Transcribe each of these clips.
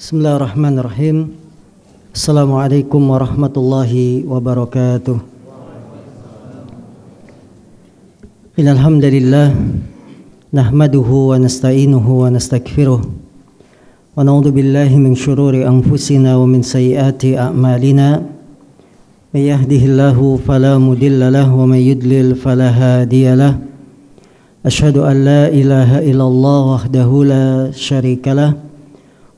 Bismillahirrahmanirrahim. Assalamualaikum warahmatullahi wabarakatuh. Innal hamdalillah nahmaduhu wa nasta'inuhu wa nastaghfiruh wa na'udzu billahi min shururi anfusina wa min sayyiati a'malina. May yahdihillahu fala mudilla lahu wa may yudlil fala hadiya lahu. Asyhadu an la ilaha illallah wahdahu la syarika lah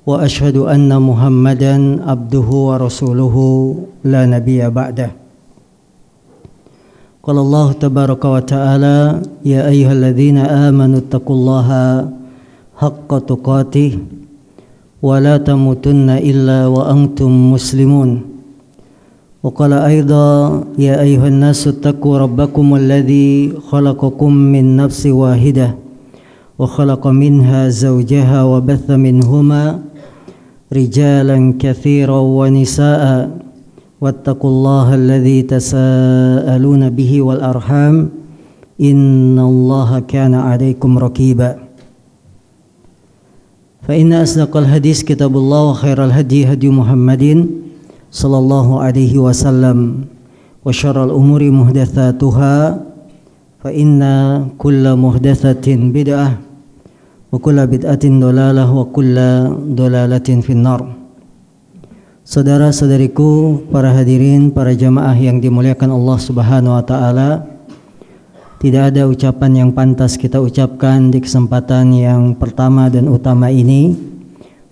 wa asyhadu anna Muhammadan abduhu wa rasuluhu la nabiyya ba'dah. Qala Allah tabaraka wa ta'ala ya ayyuhalladzina amanu taqullaha haqqa tuqatih wa la tamutunna illa wa antum muslimun. Wa qala aidan ya ayyuhan nasu taqu rabbakumul ladzi khalaqakum min nafsin wahidah wa khalaqa minha zawjaha wa batha minhuma rijalan katsiran wa nisaa wattaqullaha alladzi tasaaluna bihi wal arham innallaha kana 'alaikum raqiba. Fa inna asdaqal hadis kitabullah wa khairal hadi hadi Muhammadin sallallahu alaihi wasallam wa syarral umuri muhdatsatuha fa inna kulla muhdatsatin bid'ah wa kulla bid'atin dolalah wa kulla dolalatin finnar. Saudara-saudariku, para hadirin, para jamaah yang dimuliakan Allah Subhanahu wa taala, tidak ada ucapan yang pantas kita ucapkan di kesempatan yang pertama dan utama ini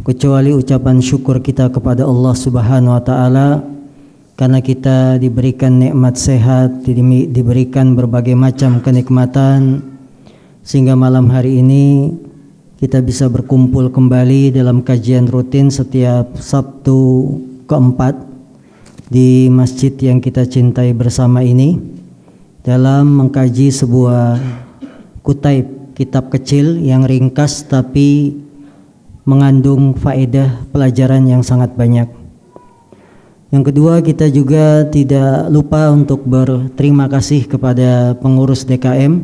kecuali ucapan syukur kita kepada Allah Subhanahu wa taala karena kita diberikan nikmat sehat, diberikan berbagai macam kenikmatan sehingga malam hari ini kita bisa berkumpul kembali dalam kajian rutin setiap Sabtu keempat di masjid yang kita cintai bersama ini dalam mengkaji sebuah kutaib, kitab kecil yang ringkas tapi mengandung faedah pelajaran yang sangat banyak. Yang kedua, kita juga tidak lupa untuk berterima kasih kepada pengurus DKM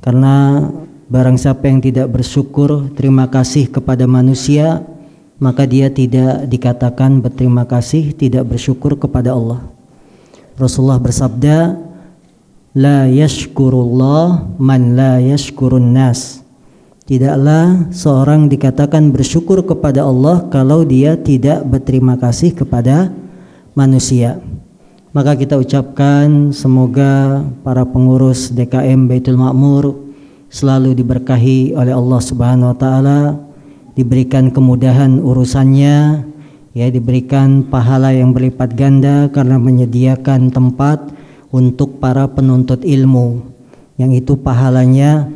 karena barang siapa yang tidak bersyukur terima kasih kepada manusia, maka dia tidak dikatakan berterima kasih, tidak bersyukur kepada Allah. Rasulullah bersabda, la yashkurullah man la yashkurun nas. Tidaklah seorang dikatakan bersyukur kepada Allah kalau dia tidak berterima kasih kepada manusia. Maka kita ucapkan semoga para pengurus DKM Baitul Ma'mur selalu diberkahi oleh Allah Subhanahu wa taala, diberikan kemudahan urusannya, ya, diberikan pahala yang berlipat ganda karena menyediakan tempat untuk para penuntut ilmu, yang itu pahalanya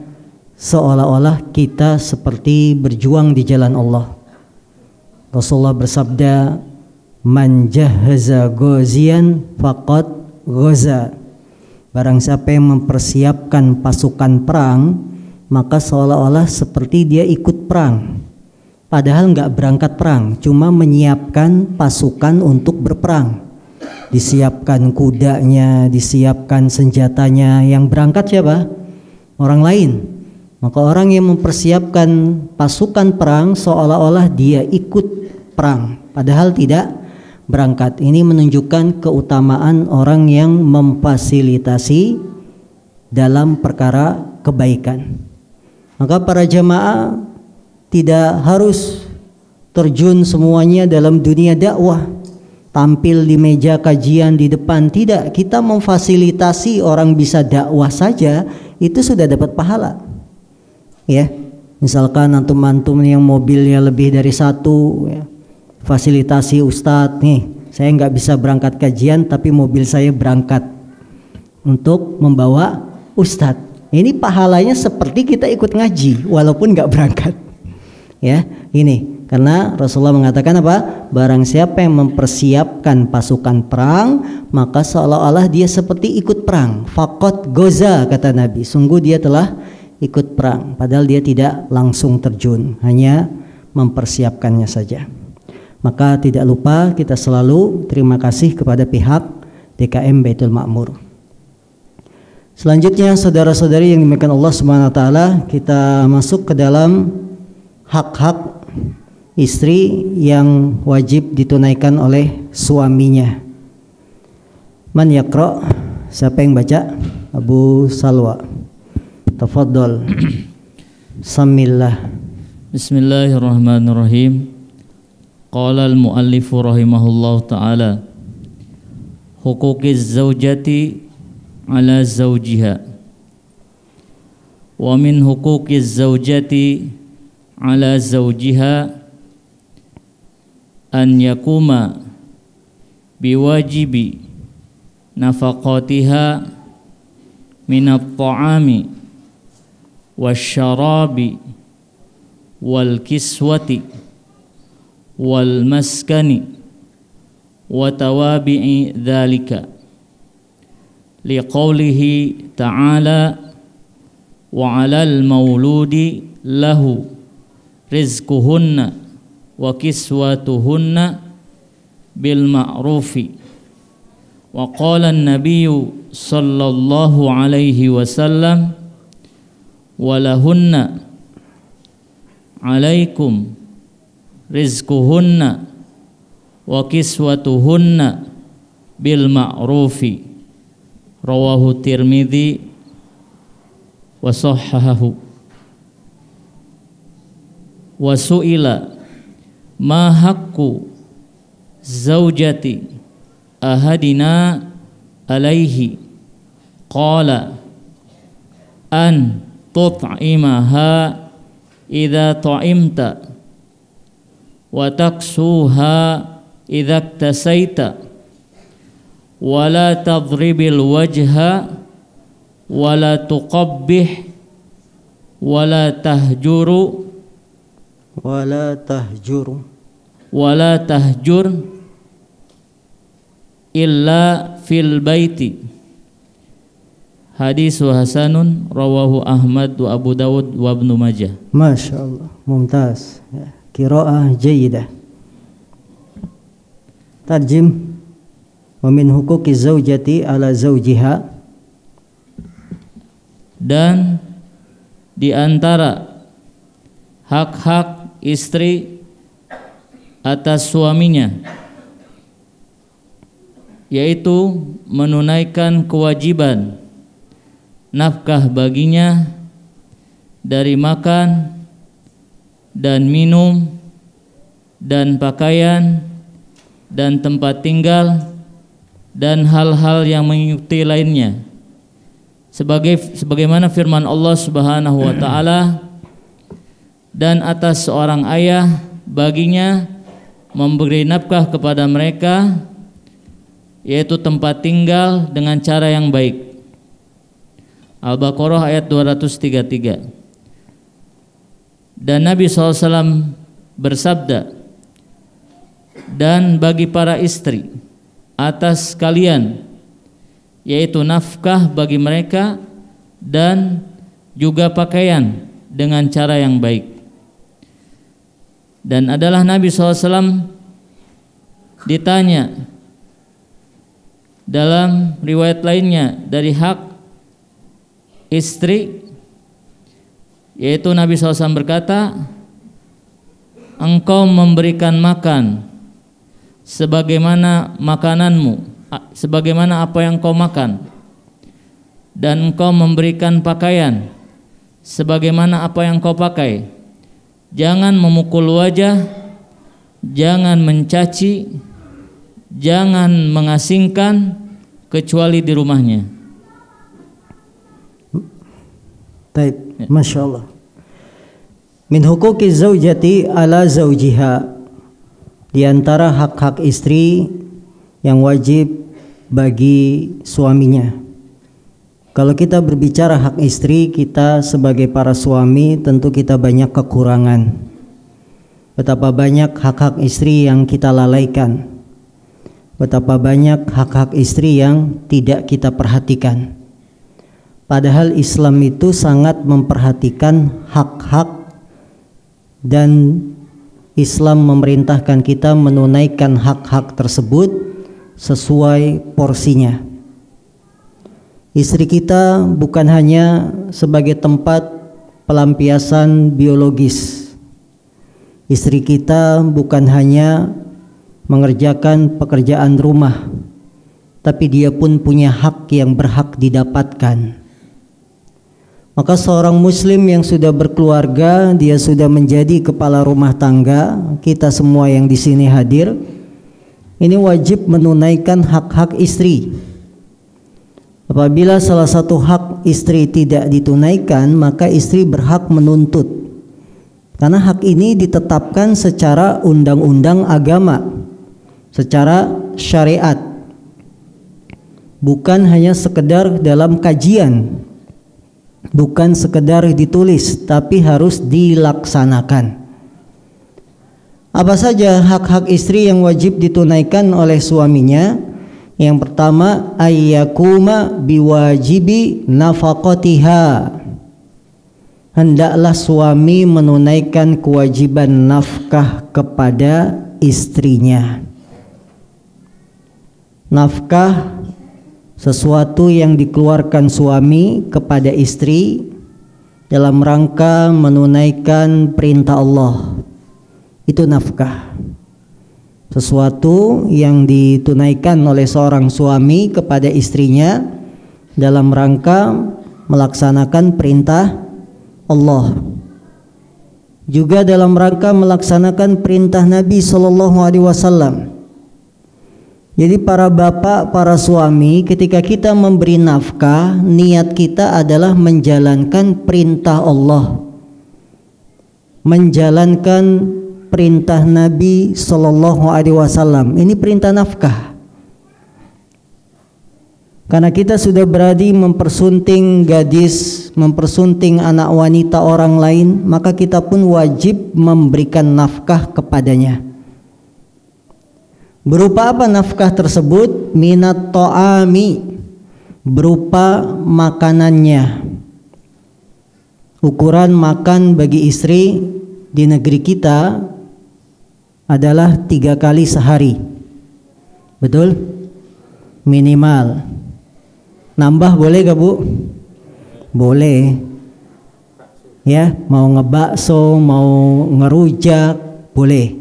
seolah-olah kita seperti berjuang di jalan Allah. Rasulullah bersabda, man jahaza ghaziyan faqad ghaza. Barang siapa yang mempersiapkan pasukan perang, maka seolah-olah seperti dia ikut perang. Padahal nggak berangkat perang, cuma menyiapkan pasukan untuk berperang. Disiapkan kudanya, disiapkan senjatanya. Yang berangkat siapa? Orang lain. Maka orang yang mempersiapkan pasukan perang seolah-olah dia ikut perang, padahal tidak berangkat. Ini menunjukkan keutamaan orang yang memfasilitasi dalam perkara kebaikan. Maka para jamaah tidak harus terjun semuanya dalam dunia dakwah, tampil di meja kajian di depan, tidak. Kita memfasilitasi orang bisa dakwah saja itu sudah dapat pahala. Ya, misalkan antum-antum yang mobilnya lebih dari satu, ya, fasilitasi ustadz, nih saya nggak bisa berangkat kajian tapi mobil saya berangkat untuk membawa ustadz. Ini pahalanya seperti kita ikut ngaji walaupun nggak berangkat. Ya, ini karena Rasulullah mengatakan apa? Barang siapa yang mempersiapkan pasukan perang, maka seolah-olah dia seperti ikut perang. Faqad goza, kata Nabi, sungguh dia telah ikut perang, padahal dia tidak langsung terjun, hanya mempersiapkannya saja. Maka tidak lupa kita selalu terima kasih kepada pihak DKM Baitul Ma'mur. Selanjutnya, saudara-saudari yang dimuliakan Allah Subhanahu wa taala, kita masuk ke dalam hak-hak istri yang wajib ditunaikan oleh suaminya. Man yaqra? Siapa yang baca? Abu Salwa. Tafadhal. Samillah. Bismillahirrahmanirrahim. Qala al-muallifu rahimahullahu ta'ala, huquqiz zawjati ala zawjiha. Wa min huquqiz zawjati ala zawjiha an yakuma biwajibi nafaqatiha minat ta'ami wasyarabi wal kiswati wal maskani wa tawabi'i dhalika liqaulihi ta'ala wa 'alal mauludi lahu rizquhunna wa kiswatuhunna bil ma'rufi. Wa qala an-nabiyyu sallallahu alaihi wasallam walahunna alaikum rizquhunna wa kiswatuhunna bil ma'rufi. Rawahu Tirmidzi wa sahhahahu. Wa su'ila ma haqqu zaujati ahadina alaihi, qala an tut'imaha idza ta'imta wa taksuha idza iktasaita wa la tadribil wajha wa la tuqabbih wa la tahjur illa fil baiti. Hadisu hasanun rawahu Ahmad wa Abu Dawud wa Ibnu Majah. Masya Allah, mumtaz. Qiraah jayyidah. Tarjim. Wa min huquqi zaujati ala zaujiha. Dan di antara hak-hak istri atas suaminya, yaitu menunaikan kewajiban nafkah baginya dari makan dan minum dan pakaian dan tempat tinggal dan hal-hal yang mengikuti lainnya, sebagaimana firman Allah Subhanahu wa taala, dan atas seorang ayah baginya memberi nafkah kepada mereka, yaitu tempat tinggal dengan cara yang baik. Al-Baqarah ayat 233. Dan Nabi SAW bersabda, dan bagi para istri atas kalian, yaitu nafkah bagi mereka dan juga pakaian dengan cara yang baik. Dan adalah Nabi SAW ditanya dalam riwayat lainnya dari hak istri, yaitu Nabi SAW berkata, engkau memberikan makan sebagaimana makananmu, sebagaimana apa yang kau makan, dan engkau memberikan pakaian sebagaimana apa yang kau pakai. Jangan memukul wajah, jangan mencaci, jangan mengasingkan kecuali di rumahnya. Baik, Masya Allah. Min huquqi zaujati ala zaujiha, di antara hak-hak istri yang wajib bagi suaminya. Kalau kita berbicara hak istri, kita sebagai para suami tentu kita banyak kekurangan. Betapa banyak hak-hak istri yang kita lalaikan, betapa banyak hak-hak istri yang tidak kita perhatikan. Padahal Islam itu sangat memperhatikan hak-hak, dan Islam memerintahkan kita menunaikan hak-hak tersebut sesuai porsinya. Istri kita bukan hanya sebagai tempat pelampiasan biologis. Istri kita bukan hanya mengerjakan pekerjaan rumah, tapi dia pun punya hak yang berhak didapatkan. Maka seorang muslim yang sudah berkeluarga, dia sudah menjadi kepala rumah tangga, kita semua yang di sini hadir, ini wajib menunaikan hak-hak istri. Apabila salah satu hak istri tidak ditunaikan, maka istri berhak menuntut. Karena hak ini ditetapkan secara undang-undang agama, secara syariat. Bukan hanya sekedar dalam kajian, bukan sekedar ditulis, tapi harus dilaksanakan. Apa saja hak-hak istri yang wajib ditunaikan oleh suaminya? Yang pertama, ayyakuma biwajibi nafaqatiha. Hendaklah suami menunaikan kewajiban nafkah kepada istrinya. Nafkah sesuatu yang dikeluarkan suami kepada istri dalam rangka menunaikan perintah Allah. Itu nafkah. Sesuatu yang ditunaikan oleh seorang suami kepada istrinya dalam rangka melaksanakan perintah Allah, juga dalam rangka melaksanakan perintah Nabi SAW. Jadi para bapak, para suami, ketika kita memberi nafkah, niat kita adalah menjalankan perintah Allah, menjalankan perintah Nabi SAW. Ini perintah nafkah. Karena kita sudah berani mempersunting gadis, mempersunting anak wanita orang lain, maka kita pun wajib memberikan nafkah kepadanya. Berupa apa nafkah tersebut? Minat to'ami, berupa makanannya. Ukuran makan bagi istri di negeri kita adalah 3 kali sehari. Betul? Minimal. Nambah boleh gak Bu? Boleh. Ya, mau ngebakso, mau ngerujak, boleh.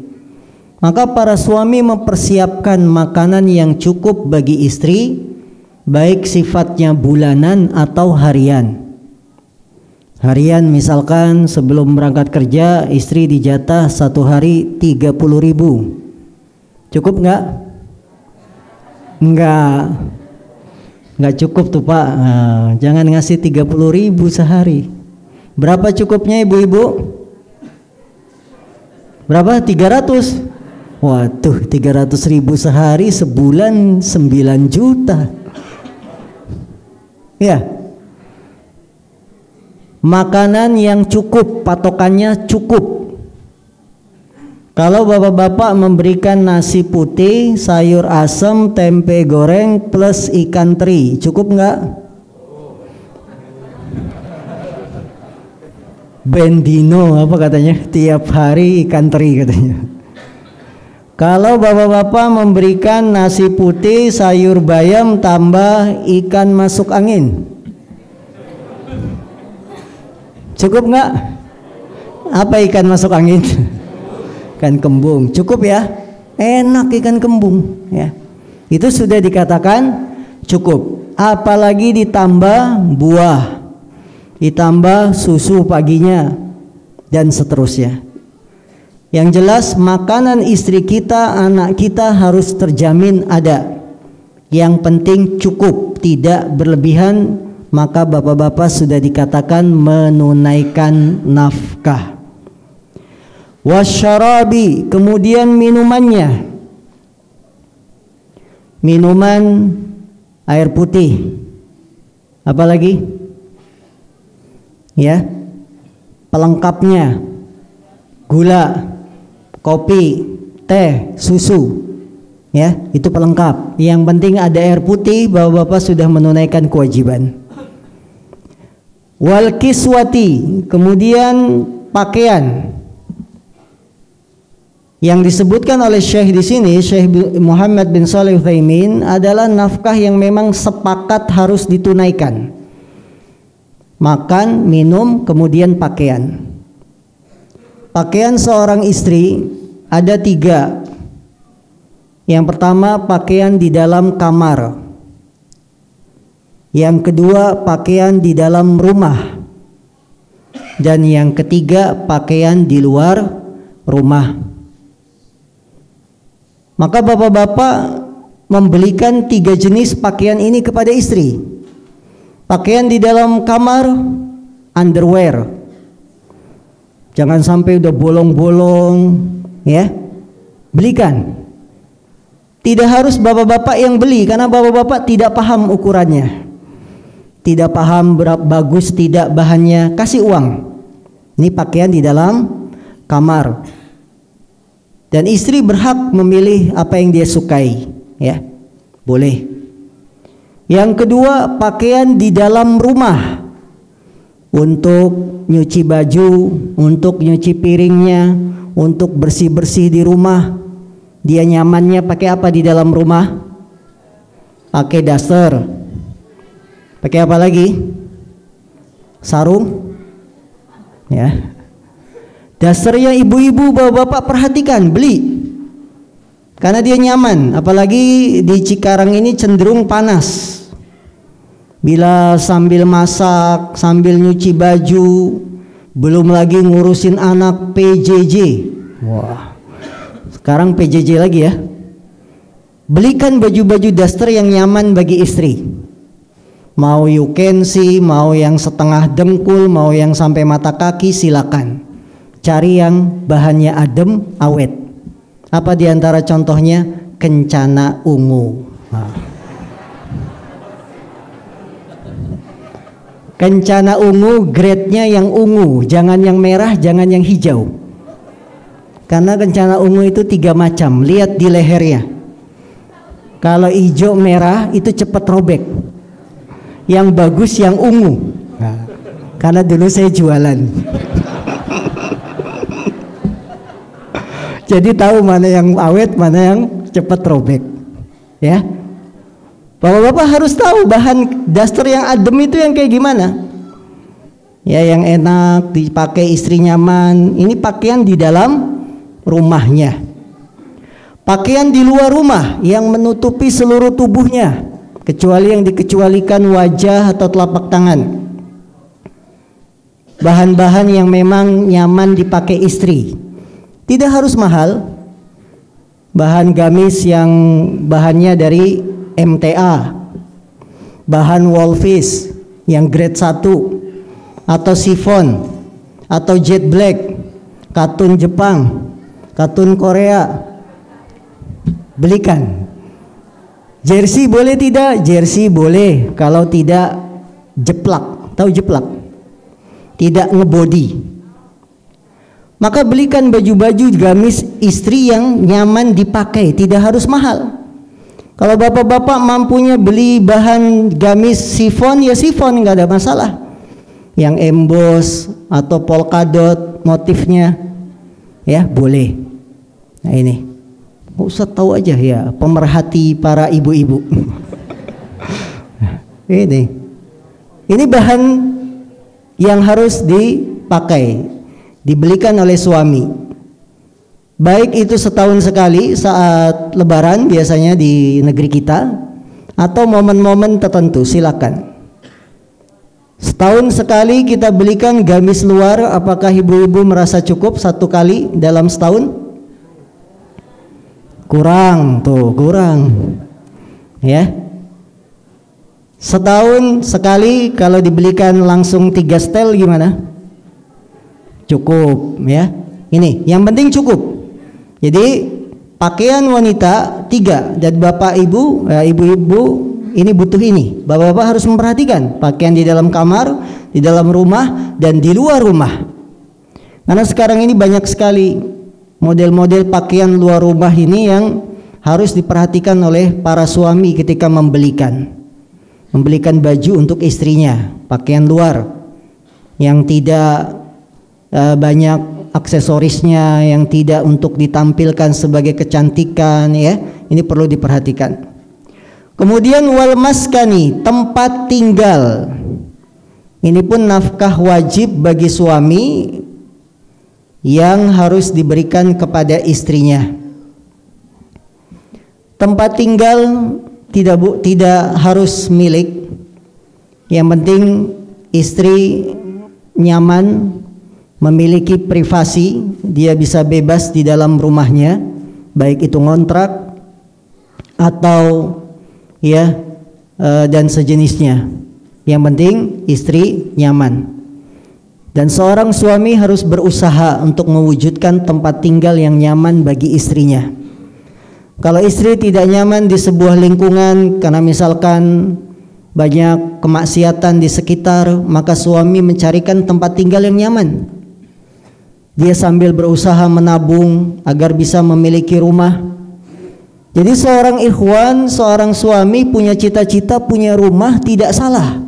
Maka para suami mempersiapkan makanan yang cukup bagi istri, baik sifatnya bulanan atau harian. Harian misalkan sebelum berangkat kerja istri dijatah 1 hari 30.000. Cukup nggak? Nggak cukup tuh Pak. Nah, jangan ngasih 30.000 sehari. Berapa cukupnya ibu-ibu? Berapa? 300. Waduh, 300.000 sehari sebulan 9 juta. Ya. Makanan yang cukup, patokannya cukup. Kalau bapak-bapak memberikan nasi putih, sayur asem, tempe goreng plus ikan teri, cukup nggak? Bendino apa katanya? Tiap hari ikan teri katanya. Kalau bapak-bapak memberikan nasi putih, sayur bayam tambah ikan masuk angin, cukup nggak? Apa ikan masuk angin? Ikan kembung. Cukup ya? Enak ikan kembung ya. Itu sudah dikatakan cukup. Apalagi ditambah buah, ditambah susu paginya dan seterusnya. Yang jelas makanan istri kita, anak kita harus terjamin ada. Yang penting cukup, tidak berlebihan. Maka bapak-bapak sudah dikatakan menunaikan nafkah. Wasyarabi, kemudian minumannya. Minuman air putih. Apalagi? Ya. Pelengkapnya. Gula, kopi, teh, susu. Ya, itu pelengkap. Yang penting ada air putih, bapak-bapak sudah menunaikan kewajiban. Wal kiswati, kemudian pakaian. Yang disebutkan oleh Syekh di sini, Syekh Muhammad bin Shalih Utsaimin, adalah nafkah yang memang sepakat harus ditunaikan. Makan, minum, kemudian pakaian. Pakaian seorang istri ada 3. Yang pertama, pakaian di dalam kamar. Yang kedua, pakaian di dalam rumah. Dan yang ketiga, pakaian di luar rumah. Maka bapak-bapak membelikan 3 jenis pakaian ini kepada istri. Pakaian di dalam kamar, underwear. Jangan sampai udah bolong-bolong, ya. Belikan. Tidak harus bapak-bapak yang beli, karena bapak-bapak tidak paham ukurannya, tidak paham berapa bagus tidak bahannya. Kasih uang. Ini pakaian di dalam kamar. Dan istri berhak memilih apa yang dia sukai, ya. Boleh. Yang kedua, pakaian di dalam rumah. Untuk nyuci baju, untuk nyuci piringnya, untuk bersih-bersih di rumah. Dia nyamannya pakai apa di dalam rumah? Pakai daster. Pakai apa lagi? Sarung. Ya. Dasternya ibu-ibu, bapak-bapak perhatikan, beli. Karena dia nyaman, apalagi di Cikarang ini cenderung panas. Bila sambil masak, sambil nyuci baju, belum lagi ngurusin anak, PJJ. Wah. Sekarang PJJ lagi ya. Belikan baju-baju daster yang nyaman bagi istri. Mau you can see, mau yang setengah dengkul, mau yang sampai mata kaki, silakan. Cari yang bahannya adem, awet. Apa diantara contohnya? Kencana ungu. Kencana ungu, grade-nya yang ungu, jangan yang merah, jangan yang hijau. Karena kencana ungu itu 3 macam. Lihat di lehernya. Kalau hijau merah itu cepat robek. Yang bagus yang ungu. Karena dulu saya jualan. Jadi tahu mana yang awet, mana yang cepat robek. Ya. Bapak-bapak harus tahu bahan daster yang adem itu yang kayak gimana. Ya, yang enak dipakai istri nyaman. Ini pakaian di dalam rumahnya. Pakaian di luar rumah yang menutupi seluruh tubuhnya, kecuali yang dikecualikan wajah atau telapak tangan. Bahan-bahan yang memang nyaman dipakai istri. Tidak harus mahal. Bahan gamis yang bahannya dari MTA, bahan Wolfish yang grade 1, atau chiffon, atau jet black, katun Jepang, katun Korea. Belikan. Jersey boleh tidak? Jersey boleh, kalau tidak jeplak. Tahu jeplak? Tidak ngebody. Maka belikan baju-baju gamis istri yang nyaman dipakai, tidak harus mahal. Kalau bapak-bapak mampunya beli bahan gamis chiffon, ya chiffon, nggak ada masalah. Yang emboss atau polka dot motifnya, ya boleh. Nah ini, Ustaz tahu aja ya, pemerhati para ibu-ibu. Ini bahan yang harus dipakai, dibelikan oleh suami. Baik itu setahun sekali saat lebaran biasanya di negeri kita, atau momen-momen tertentu, silakan. Setahun sekali kita belikan gamis luar. Apakah ibu-ibu merasa cukup 1 kali dalam setahun? Kurang, tuh kurang. Ya. Setahun sekali kalau dibelikan langsung 3 setel gimana? Cukup ya. Ini yang penting cukup. Jadi pakaian wanita 3, dan bapak ibu, ibu-ibu ini butuh ini. Bapak-bapak harus memperhatikan pakaian di dalam kamar, di dalam rumah, dan di luar rumah. Karena sekarang ini banyak sekali model-model pakaian luar rumah ini yang harus diperhatikan oleh para suami ketika membelikan baju untuk istrinya, pakaian luar yang tidak banyak aksesorisnya, yang tidak untuk ditampilkan sebagai kecantikan, ya. Ini perlu diperhatikan. Kemudian wal maskani, tempat tinggal. Ini pun nafkah wajib bagi suami yang harus diberikan kepada istrinya. Tempat tinggal tidak harus milik. Yang penting istri nyaman, memiliki privasi, dia bisa bebas di dalam rumahnya, baik itu ngontrak atau dan sejenisnya. Yang penting istri nyaman. Dan seorang suami harus berusaha untuk mewujudkan tempat tinggal yang nyaman bagi istrinya. Kalau istri tidak nyaman di sebuah lingkungan karena misalkan banyak kemaksiatan di sekitar, maka suami mencarikan tempat tinggal yang nyaman. Dia sambil berusaha menabung agar bisa memiliki rumah. Jadi seorang ikhwan, seorang suami punya cita-cita punya rumah tidak salah.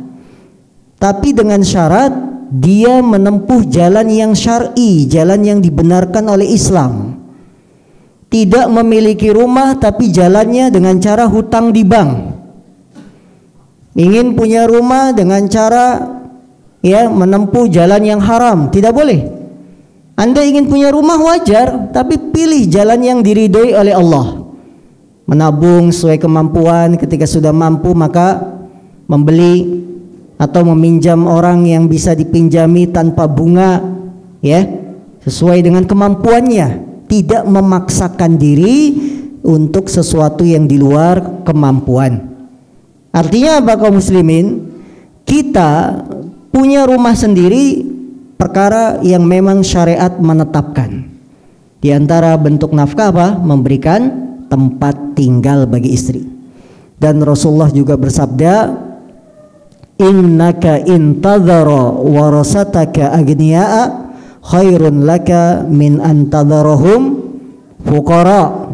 Tapi dengan syarat dia menempuh jalan yang syar'i, jalan yang dibenarkan oleh Islam. Tidak memiliki rumah tapi jalannya dengan cara hutang di bank. Ingin punya rumah dengan cara menempuh jalan yang haram, tidak boleh. Anda ingin punya rumah wajar, tapi pilih jalan yang diridhoi oleh Allah. Menabung sesuai kemampuan, ketika sudah mampu maka membeli atau meminjam orang yang bisa dipinjami tanpa bunga, sesuai dengan kemampuannya, tidak memaksakan diri untuk sesuatu yang di luar kemampuan. Artinya apa kaum muslimin? Kita punya rumah sendiri perkara yang memang syariat menetapkan. Di antara bentuk nafkah apa? Memberikan tempat tinggal bagi istri. Dan Rasulullah juga bersabda, innaka intadhara warasataka agniya'a khairun laka min antadharahum fuqara.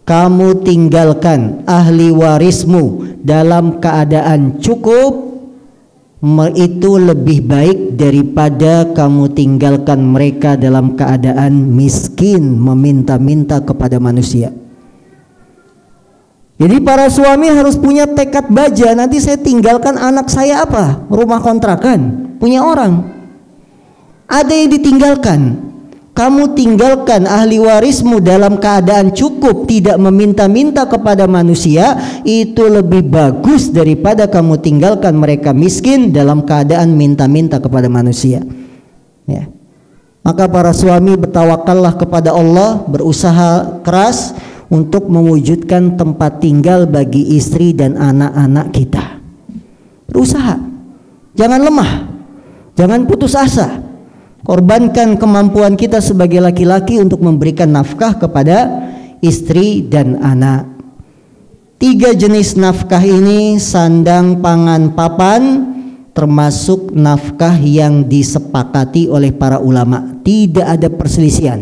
Kamu tinggalkan ahli warismu dalam keadaan cukup, itu lebih baik daripada kamu tinggalkan mereka dalam keadaan miskin, meminta-minta kepada manusia. Jadi para suami harus punya tekad baja, nanti saya tinggalkan anak saya apa? Rumah kontrakan, punya orang. Ada yang ditinggalkan. Kamu tinggalkan ahli warismu dalam keadaan cukup, tidak meminta-minta kepada manusia, itu lebih bagus daripada kamu tinggalkan mereka miskin dalam keadaan minta-minta kepada manusia. Maka para suami bertawakallah kepada Allah, berusaha keras untuk mewujudkan tempat tinggal bagi istri dan anak-anak kita. Berusaha, jangan lemah, jangan putus asa. Korbankan kemampuan kita sebagai laki-laki untuk memberikan nafkah kepada istri dan anak. 3 jenis nafkah ini, sandang, pangan, papan, termasuk nafkah yang disepakati oleh para ulama. Tidak ada perselisihan.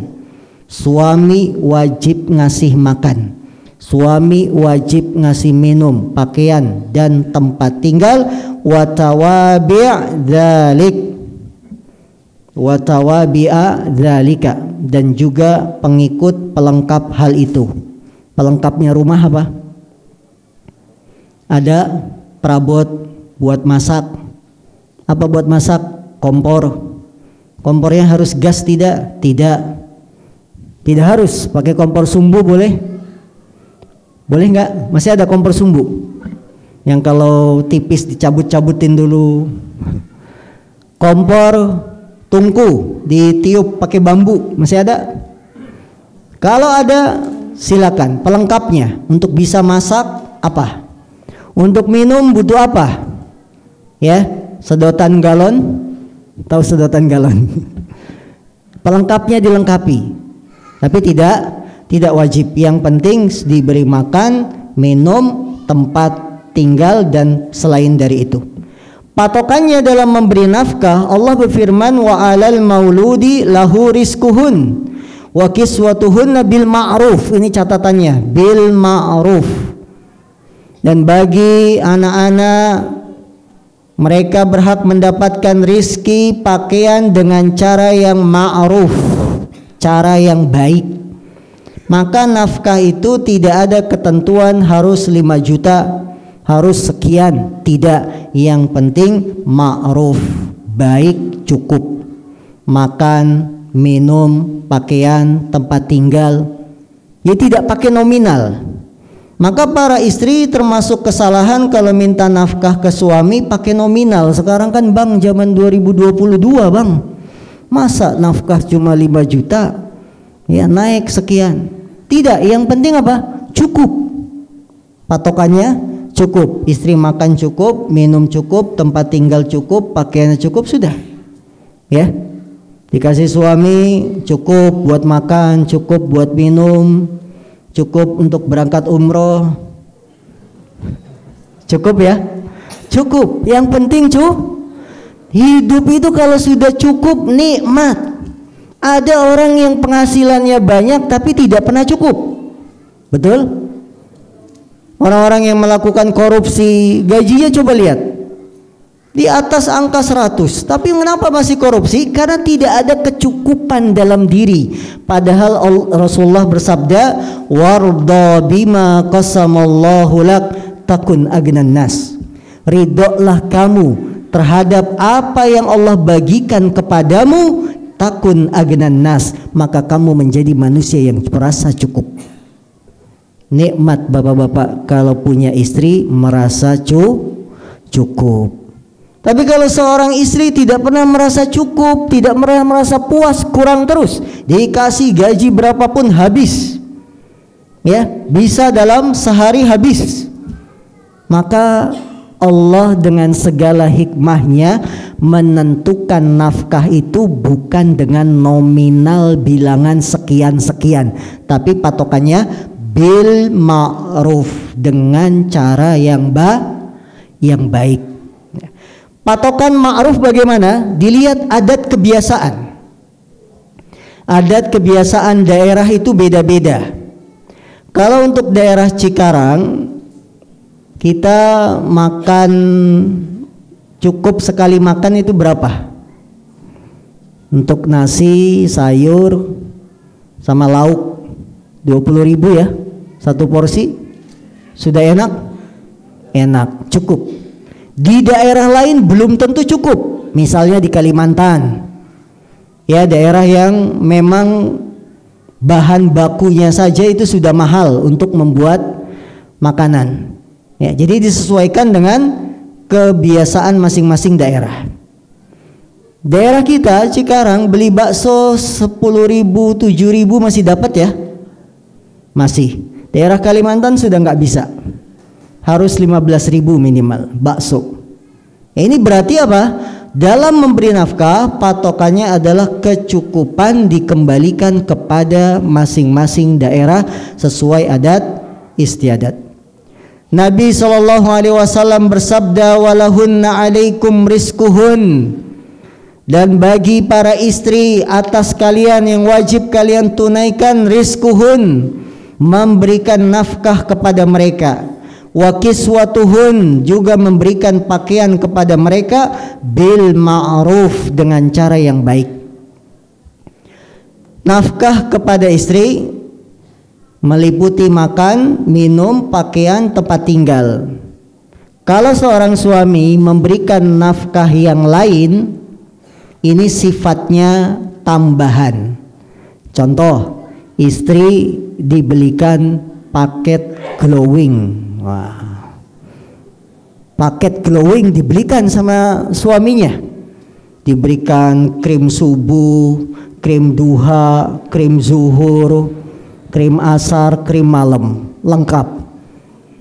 Suami wajib ngasih makan, suami wajib ngasih minum, pakaian dan tempat tinggal. Watawabi'a dzalika, dan juga pengikut pelengkap hal itu. Pelengkapnya rumah apa? Ada perabot buat masak. Apa buat masak? Kompor. Kompornya harus gas tidak? Tidak harus. Pakai kompor sumbu boleh? Boleh nggak? Masih ada kompor sumbu yang kalau tipis dicabut-cabutin dulu. Kompor tungku ditiup pakai bambu masih ada? Kalau ada silakan. Pelengkapnya untuk bisa masak apa? Untuk minum butuh apa? Sedotan galon. Tahu sedotan galon? Pelengkapnya dilengkapi. Tapi tidak wajib. Yang penting diberi makan, minum, tempat tinggal dan selain dari itu. Patokannya dalam memberi nafkah, Allah berfirman, wa 'alal mauludi lahu rizquhun wa kiswatuhunna bil ma'ruf. Ini catatannya, bil ma'ruf. Dan bagi anak-anak, mereka berhak mendapatkan rizki pakaian dengan cara yang ma'ruf, cara yang baik. Maka nafkah itu tidak ada ketentuan harus 5 juta, harus sekian, tidak. Yang penting ma'ruf, baik, cukup. Makan, minum, pakaian, tempat tinggal. Ya tidak pakai nominal. Maka para istri termasuk kesalahan kalau minta nafkah ke suami pakai nominal. Sekarang kan bang, zaman 2022 bang, masa nafkah cuma 5 juta ya naik sekian. Tidak, yang penting apa? Cukup. Patokannya cukup, istri makan cukup, minum cukup, tempat tinggal cukup, pakaiannya cukup, sudah. Ya. Dikasih suami cukup buat makan, cukup buat minum, cukup untuk berangkat umroh. Cukup ya? Cukup. Yang penting hidup itu kalau sudah cukup nikmat. Ada orang yang penghasilannya banyak tapi tidak pernah cukup. Betul? Orang-orang yang melakukan korupsi, gajinya coba lihat di atas angka 100, tapi kenapa masih korupsi? Karena tidak ada kecukupan dalam diri. Padahal Rasulullah bersabda, warda bima qasamallahu lak takun agnan nas. Ridholah kamu terhadap apa yang Allah bagikan kepadamu, takun agnan nas, maka kamu menjadi manusia yang merasa cukup. Nikmat bapak-bapak kalau punya istri merasa cukup. Tapi kalau seorang istri tidak pernah merasa cukup, tidak pernah merasa puas, kurang terus, dikasih gaji berapapun habis, ya bisa dalam sehari habis, maka Allah dengan segala hikmahnya menentukan nafkah itu bukan dengan nominal bilangan sekian-sekian, tapi patokannya bil ma'ruf, dengan cara yang baik. Patokan ma'ruf bagaimana? Dilihat adat kebiasaan. Adat kebiasaan daerah itu beda-beda. Kalau untuk daerah Cikarang, kita makan cukup sekali makan itu berapa? Untuk nasi, sayur, sama lauk 20.000 ya, satu porsi sudah enak, cukup. Di daerah lain belum tentu cukup. Misalnya di Kalimantan, ya daerah yang memang bahan bakunya saja itu sudah mahal untuk membuat makanan. Ya, jadi disesuaikan dengan kebiasaan masing-masing daerah. Daerah kita Cikarang beli bakso 10.000, 7.000 masih dapat ya. Masih. Daerah Kalimantan sudah nggak bisa, harus 15.000 minimal bakso. Ini berarti apa? Dalam memberi nafkah patokannya adalah kecukupan dikembalikan kepada masing-masing daerah sesuai adat istiadat. Nabi SAW bersabda, walahunna alaikum rizkuhun, dan bagi para istri atas kalian yang wajib kalian tunaikan rizkuhun, memberikan nafkah kepada mereka. Wa kiswatuhun, juga memberikan pakaian kepada mereka bil ma'ruf, dengan cara yang baik. Nafkah kepada istri meliputi makan, minum, pakaian, tempat tinggal. Kalau seorang suami memberikan nafkah yang lain, ini sifatnya tambahan. Contoh, istri dibelikan paket glowing. Wah, paket glowing dibelikan sama suaminya. Diberikan krim subuh, krim duha, krim zuhur, krim asar, krim malam, lengkap.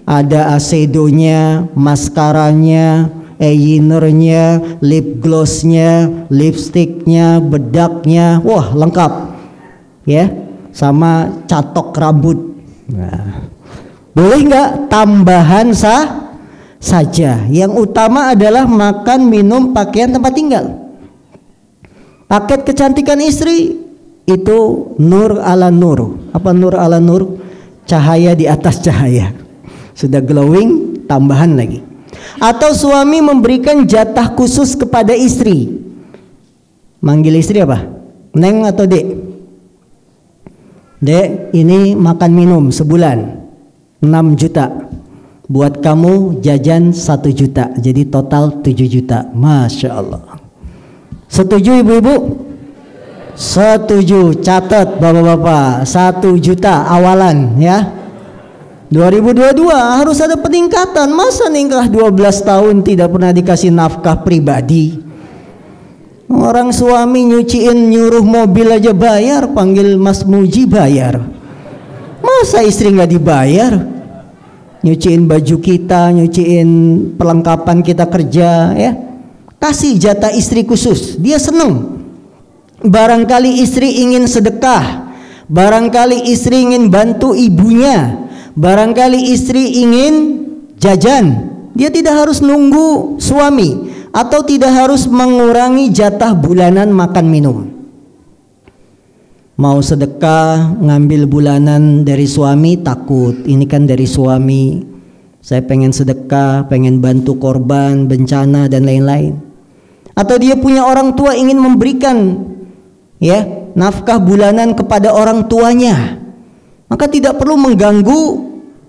Ada asedonya, maskaranya, eyelinernya, lip glossnya, lipstiknya, bedaknya, wah lengkap. Ya, sama catok rambut. Nah, boleh nggak? Tambahan saja. Yang utama adalah makan, minum, pakaian, tempat tinggal. Paket kecantikan istri itu nur ala nur. Apa nur ala nur? Cahaya di atas cahaya. Sudah glowing, tambahan lagi. Atau suami memberikan jatah khusus kepada istri. Manggil istri apa? Neng atau dek? Dek, ini makan minum sebulan 6 juta. Buat kamu jajan 1 juta. Jadi total 7 juta. Masya Allah. Setuju ibu-ibu? Setuju, catat bapak-bapak, 1 juta awalan ya. 2022 harus ada peningkatan. Masa nikah 12 tahun tidak pernah dikasih nafkah pribadi? Orang suami nyuciin nyuruh mobil aja bayar, panggil Mas Muji bayar. Masa istri nggak dibayar? Nyuciin baju kita, nyuciin perlengkapan kita kerja ya. Kasih jatah istri khusus, dia seneng. Barangkali istri ingin sedekah, barangkali istri ingin bantu ibunya, barangkali istri ingin jajan. Dia tidak harus nunggu suami, atau tidak harus mengurangi jatah bulanan makan minum. Mau sedekah ngambil bulanan dari suami, takut ini kan dari suami, saya pengen sedekah, pengen bantu korban bencana dan lain-lain. Atau dia punya orang tua ingin memberikan ya nafkah bulanan kepada orang tuanya, maka tidak perlu mengganggu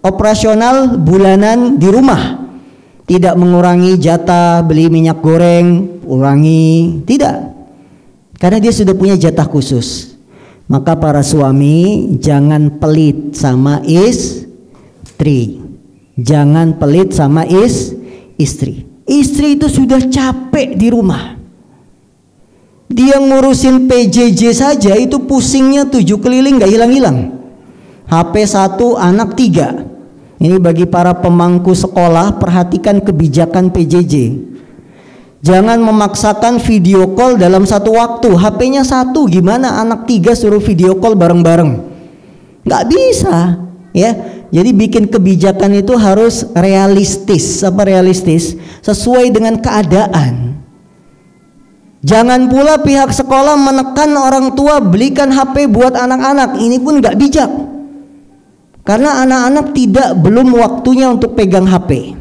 operasional bulanan di rumah. Tidak mengurangi jatah beli minyak goreng, urangi, tidak. Karena dia sudah punya jatah khusus. Maka para suami jangan pelit sama istri. Jangan pelit sama istri. Istri itu sudah capek di rumah. Dia ngurusin PJJ saja itu pusingnya 7 keliling gak hilang-hilang. HP 1, anak 3. Ini bagi para pemangku sekolah, perhatikan kebijakan PJJ. Jangan memaksakan video call dalam satu waktu. HP-nya 1, gimana anak 3 suruh video call bareng-bareng? Nggak bisa, ya. Jadi bikin kebijakan itu harus realistis. Apa realistis? Sesuai dengan keadaan. Jangan pula pihak sekolah menekan orang tua belikan HP buat anak-anak. Ini pun nggak bijak. Karena anak-anak belum waktunya untuk pegang HP.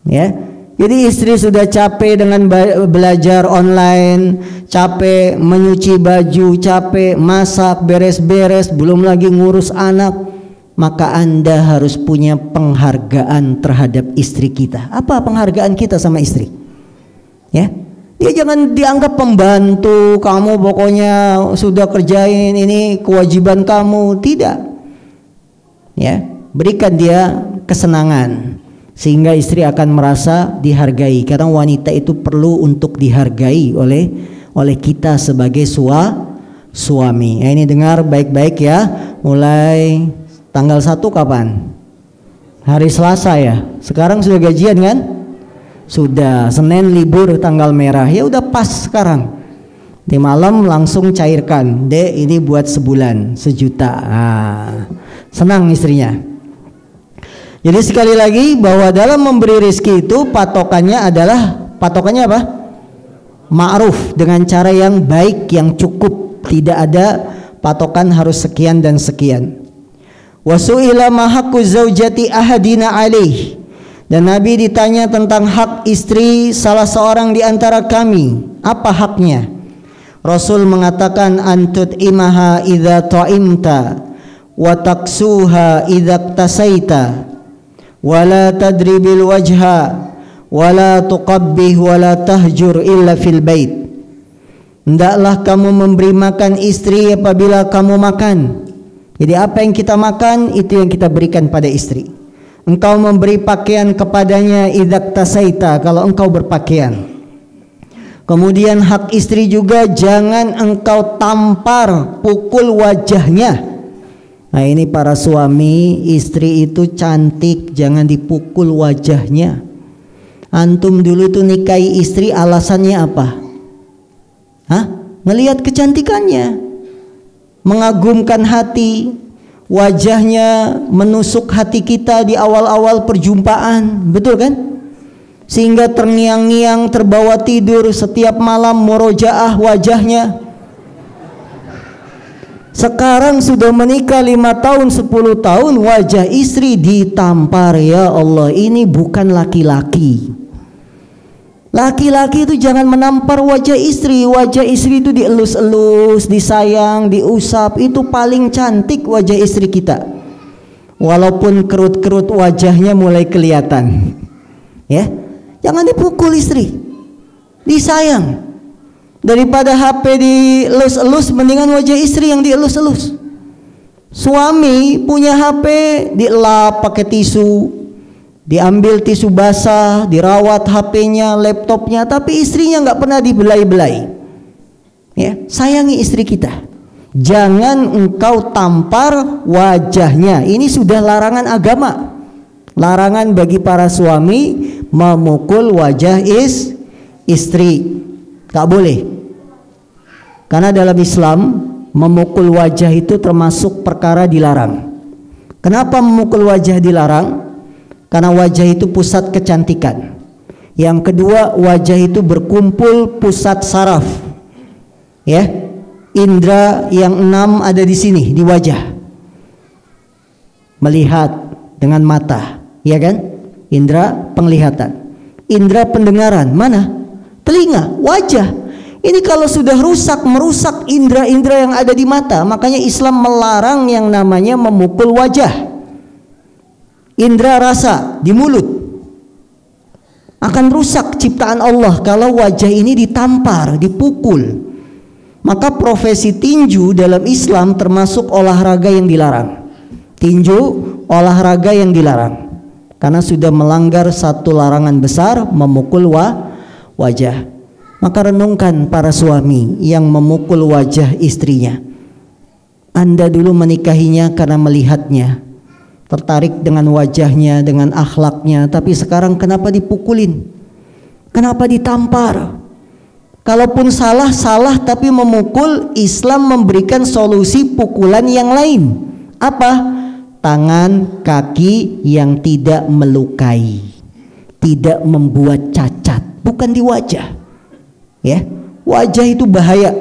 Ya. Jadi istri sudah capek dengan belajar online, capek menyuci baju, capek masak, beres-beres, belum lagi ngurus anak. Maka Anda harus punya penghargaan terhadap istri kita. Apa penghargaan kita sama istri? Ya. Dia jangan dianggap pembantu, kamu pokoknya sudah kerjain ini kewajiban kamu, tidak. Ya, berikan dia kesenangan sehingga istri akan merasa dihargai. Karena wanita itu perlu untuk dihargai oleh kita sebagai suami. Ini dengar baik-baik ya. Mulai tanggal 1 kapan? Hari Selasa ya. Sekarang sudah gajian kan? Sudah. Senin libur tanggal merah. Ya udah pas sekarang. Di malam langsung cairkan. Dek, ini buat sebulan 1 juta. Senang istrinya. Jadi sekali lagi bahwa dalam memberi rezeki itu patokannya apa? Ma'ruf, dengan cara yang baik, yang cukup. Tidak ada patokan harus sekian dan sekian. Wasu'ila ma haqqu zaujati ahadina alaih. Dan Nabi ditanya tentang hak istri salah seorang di antara kami. Apa haknya? Rasul mengatakan antut imaha idza ta'imta wa taksuha idza tasaita wa la tadribil wajha wa la tuqabbih wa la tahjur illa fil bait. Hendaklah kamu memberi makan istri apabila kamu makan. Jadi apa yang kita makan itu yang kita berikan pada istri. Engkau memberi pakaian kepadanya idza tasaita, kalau engkau berpakaian. Kemudian hak istri juga jangan engkau tampar, pukul wajahnya. Nah ini para suami, istri itu cantik, jangan dipukul wajahnya. Antum dulu tuh nikahi istri alasannya apa? Ngelihat kecantikannya, mengagumkan hati, wajahnya menusuk hati kita di awal-awal perjumpaan, betul kan? Sehingga terngiang-ngiang, terbawa tidur setiap malam murojaah wajahnya. Sekarang sudah menikah 5 tahun, 10 tahun, wajah istri ditampar. Ya Allah, ini bukan laki-laki. Laki-laki itu jangan menampar wajah istri. Wajah istri itu dielus-elus, disayang, diusap. Itu paling cantik wajah istri kita. Walaupun kerut-kerut wajahnya mulai kelihatan. Ya, jangan dipukul istri, disayang. Daripada HP dielus-elus, mendingan wajah istri yang dielus-elus. Suami punya HP dielap pakai tisu, diambil tisu basah, dirawat HP-nya, laptopnya, tapi istrinya nggak pernah dibelai-belai. Ya, sayangi istri kita. Jangan engkau tampar wajahnya. Ini sudah larangan agama. Larangan bagi para suami memukul wajah istri. Gak boleh. Karena dalam Islam memukul wajah itu termasuk perkara dilarang. Kenapa memukul wajah dilarang? Karena wajah itu pusat kecantikan. Yang kedua, wajah itu berkumpul pusat saraf. Ya, indra yang 6 ada di sini, di wajah. Melihat dengan mata, ya kan? Indra penglihatan. Indra pendengaran, mana? Telinga, wajah. Ini kalau sudah rusak, merusak indra-indra yang ada di mata. Makanya Islam melarang yang namanya memukul wajah. Indra rasa di mulut akan rusak ciptaan Allah kalau wajah ini ditampar, dipukul. Maka profesi tinju dalam Islam termasuk olahraga yang dilarang. Tinju olahraga yang dilarang karena sudah melanggar satu larangan besar, memukul wajah. Maka renungkan para suami yang memukul wajah istrinya. Anda dulu menikahinya karena melihatnya, tertarik dengan wajahnya, dengan akhlaknya, tapi sekarang kenapa dipukulin? Kenapa ditampar? Kalaupun salah, tapi memukul. Islam memberikan solusi pukulan yang lain. Apa? Tangan, kaki yang tidak melukai, tidak membuat cacat, bukan di wajah. Ya, wajah itu bahaya.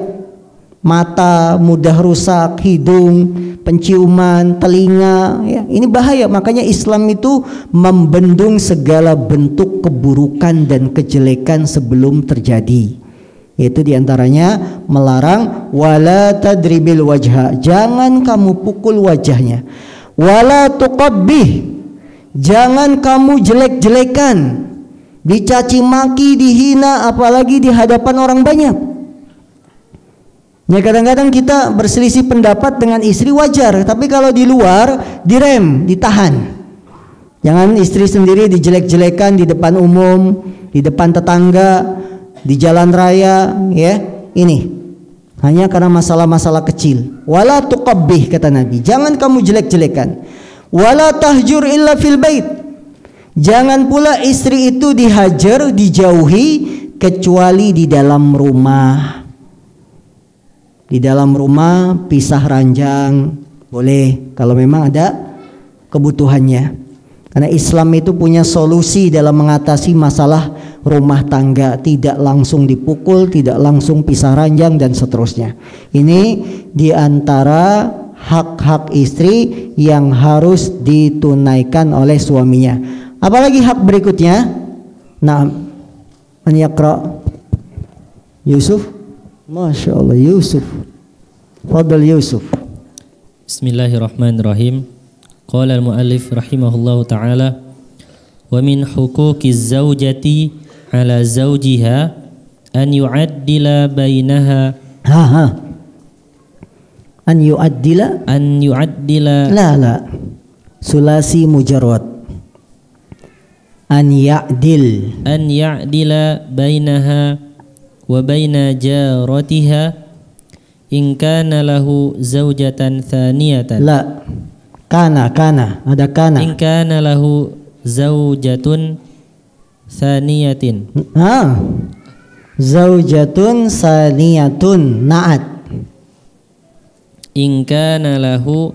Mata mudah rusak, hidung, penciuman, telinga, ya, ini bahaya. Makanya Islam itu membendung segala bentuk keburukan dan kejelekan sebelum terjadi. Yaitu diantaranya melarang wala tadribil wajha, jangan kamu pukul wajahnya. Wala tuqabbih, jangan kamu jelek-jelekan, dicaci maki, dihina, apalagi di hadapan orang banyak. Ya, kadang-kadang kita berselisih pendapat dengan istri wajar, tapi kalau di luar direm, ditahan. Jangan istri sendiri dijelek-jelekan di depan umum, di depan tetangga, di jalan raya, ya. Ini hanya karena masalah-masalah kecil. Wala tuqabbih, kata Nabi, jangan kamu jelek-jelekan. Wala tahjur illa fil bait, jangan pula istri itu dihajar, dijauhi kecuali di dalam rumah. Di dalam rumah pisah ranjang boleh kalau memang ada kebutuhannya. Karena Islam itu punya solusi dalam mengatasi masalah rumah tangga, tidak langsung dipukul, tidak langsung pisah ranjang dan seterusnya. Ini diantara hak-hak istri yang harus ditunaikan oleh suaminya. Apalagi hak berikutnya? Nah, man yaqra? Yusuf? Masya Allah, Yusuf. Fadal Yusuf. Bismillahirrahmanirrahim. Qala al-muallif rahimahullahu ta'ala, wa min huquqiz zaujati ala zawjiha an yu'addila bainaha. An yu'addila La sulasi mujarrad. An ya'dila bainaha wa baina jaratiha in kana lahu zaujatan thaniyatan. La kana ada kana. In kana lahu zaujatun thaniyatin. Zaujatun saniyatun, na'at. In kana lahu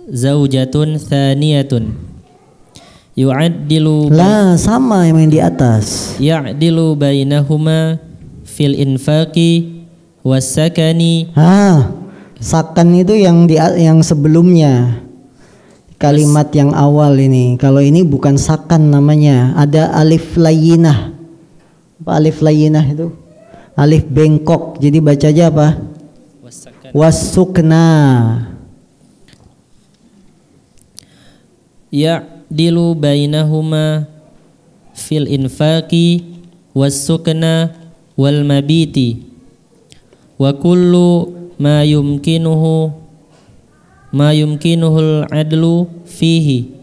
zaujatun thaniyatun yu'addilu, La sama yang di atas. ya'dilu bainahuma fil infaqi was sakani. Sakan itu yang sebelumnya. Kalimat yang awal ini. Kalau ini bukan sakan namanya. Ada alif layyinah. Apa alif layyinah itu? Alif bengkok. Jadi baca aja apa? Wasukna. Ya'dilu bainahuma fil infaqi was sukna wal mabiti wa kullu ma yumkinuhul adlu fihi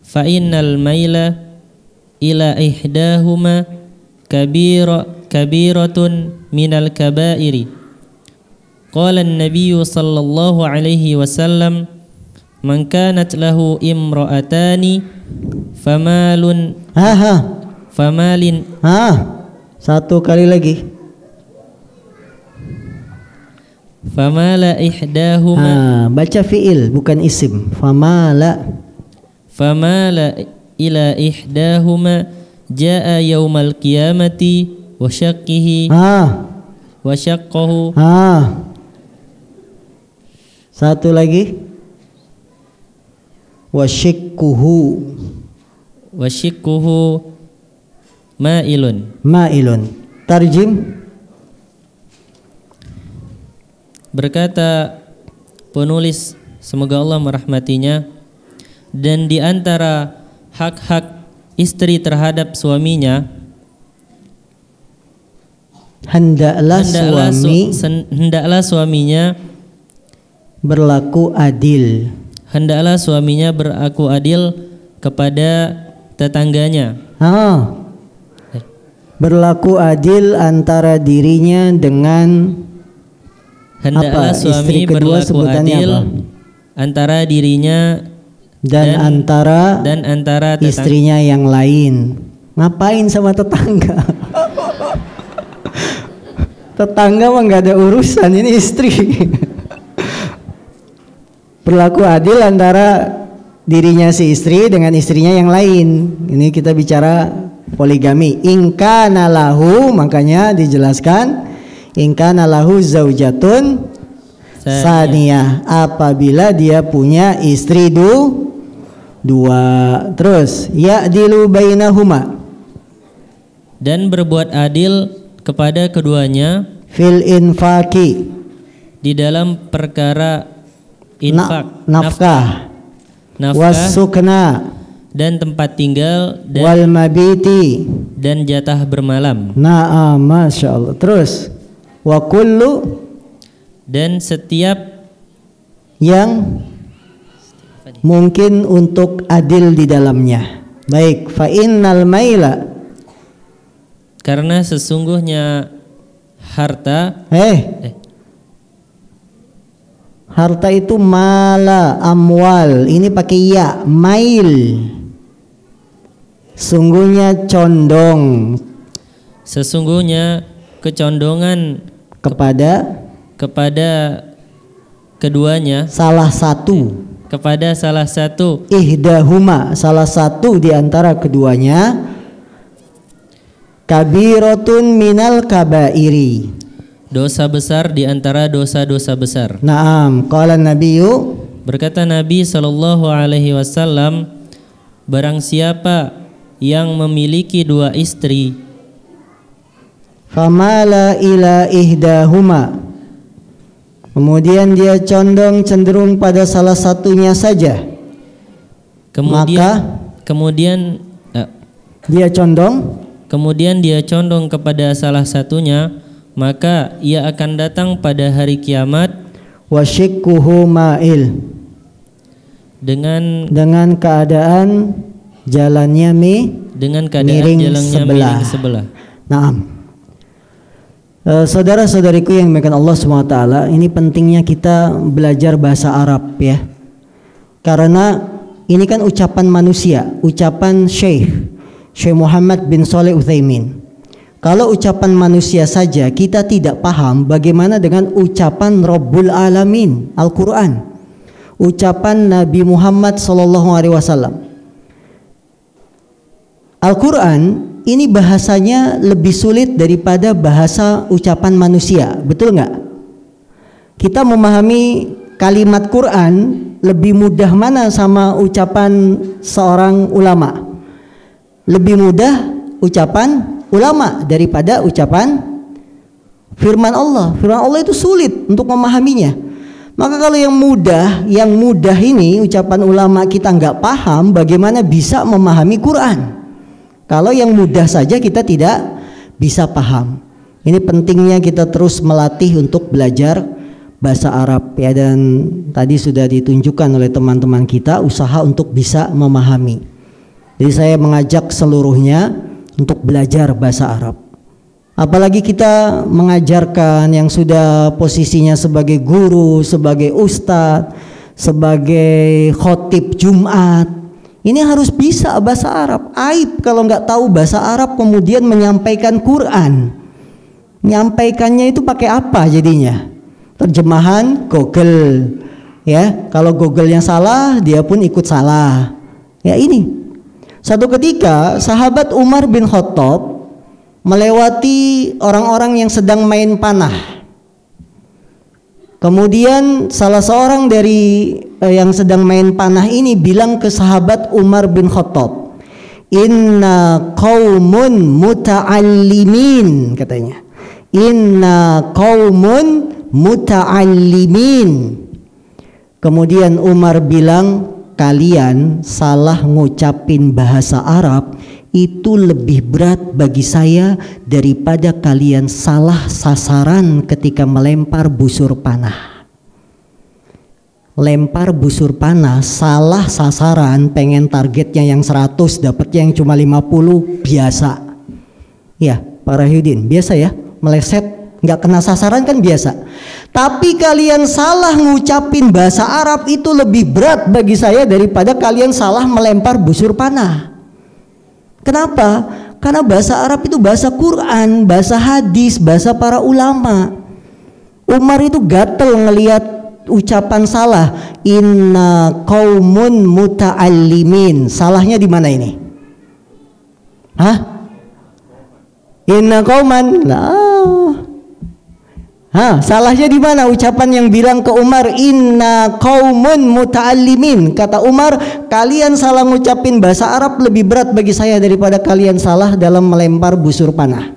fa innal maila ila ihdahuma kabiratun minal kabairi. Qala an-nabiyyu sallallahu alaihi wasallam man kanat lahu imra'atani famalin satu kali lagi. Famala ihdahuma. Baca fiil bukan isim. Famala ila ihdahuma jaa yaumal qiyamati wa syaqqihi wa syaqqahu. Satu lagi. Wa syikkuhu ma'ilun. Tarjim. Berkata penulis, semoga Allah merahmatinya, dan di antara hak-hak istri terhadap suaminya, hendaklah suaminya berlaku adil. Hendaklah suaminya berlaku adil kepada tetangganya. Berlaku adil antara dirinya dengan hendaklah suami berlaku adil antara dirinya dan antara istrinya yang lain. Ngapain sama tetangga? Tetangga mah nggak ada urusan, ini istri. Berlaku adil antara dirinya si istri dengan istrinya yang lain. Ini kita bicara poligami. Ingkana lahu, makanya dijelaskan ingkana lahu zaujatun saniyah, apabila dia punya istri dua. Terus ya'dilu bainahuma, dan berbuat adil kepada keduanya fil infaki, di dalam perkara infak, nafkah wasukna, dan tempat tinggal, dan wal mabiti, dan jatah bermalam. Na'am, masya Allah. Terus wa kullu, dan setiap yang mungkin untuk adil di dalamnya. Baik, fa innal maila, karena sesungguhnya harta harta itu mala amwal, ini pakai ya, mail, sungguhnya condong, sesungguhnya kecondongan kepada keduanya, salah satu, kepada salah satu, ihdahuma, salah satu di antara keduanya, kabiratun minal kabairi, dosa besar di antara dosa-dosa besar. Naam, qala nabiyyu, berkata Nabi sallallahu alaihi wasallam, barang siapa yang memiliki dua istri, famala ila ihdahuma, kemudian dia condong cenderung pada salah satunya saja, kemudian dia condong kepada salah satunya, maka ia akan datang pada hari kiamat wasyikkuhu ma'il, dengan keadaan jalannya miring sebelah. Naam. Saudara-saudariku yang dimuliakan Allah SWT, ini pentingnya kita belajar bahasa Arab ya. Karena ini kan ucapan manusia, ucapan Syekh Muhammad bin Shalih Utsaimin. Kalau ucapan manusia saja kita tidak paham, bagaimana dengan ucapan Rabbul Alamin, Al-Quran, ucapan Nabi Muhammad SAW. Al-Quran ini bahasanya lebih sulit daripada bahasa ucapan manusia, betul nggak? Kita memahami kalimat Quran lebih mudah mana sama ucapan seorang ulama? Lebih mudah ucapan ulama daripada ucapan firman Allah. Firman Allah itu sulit untuk memahaminya. Maka kalau yang mudah ini ucapan ulama kita nggak paham, bagaimana bisa memahami Quran? Kalau yang mudah saja kita tidak bisa paham. Ini pentingnya kita terus melatih untuk belajar bahasa Arab ya, dan tadi sudah ditunjukkan oleh teman-teman kita usaha untuk bisa memahami. Jadi saya mengajak seluruhnya untuk belajar bahasa Arab. Apalagi kita mengajarkan yang sudah posisinya sebagai guru, sebagai ustadz, sebagai khotib Jumat. Ini harus bisa bahasa Arab. Aib kalau nggak tahu bahasa Arab kemudian menyampaikan Quran. Menyampaikannya itu pakai apa jadinya? Terjemahan Google. Ya, kalau Google-nya salah, dia pun ikut salah. Ya ini. Satu ketika sahabat Umar bin Khattab melewati orang-orang yang sedang main panah. Kemudian salah seorang dari yang sedang main panah ini bilang ke sahabat Umar bin Khattab, "Inna qaumun muta'allimin," katanya. "Inna qaumun muta'allimin." Kemudian Umar bilang, "Kalian salah ngucapin bahasa Arab itu lebih berat bagi saya daripada kalian salah sasaran ketika melempar busur panah." Lempar busur panah salah sasaran, pengen targetnya yang 100 dapatnya yang cuma 50, biasa. Ya, Pak Rahyudin, biasa ya, meleset nggak kena sasaran kan biasa. Tapi kalian salah ngucapin bahasa Arab itu lebih berat bagi saya daripada kalian salah melempar busur panah. Kenapa? Karena bahasa Arab itu bahasa Quran, bahasa hadis, bahasa para ulama. Umar itu gatel ngelihat ucapan salah, "Inna qaumun muta'allimin." Salahnya di mana ini? Hah? Inna qauman. Salahnya di mana ucapan yang bilang ke Umar, "Inna qaumun muta'allimin"? Kata Umar, kalian salah ngucapin bahasa Arab lebih berat bagi saya daripada kalian salah dalam melempar busur panah.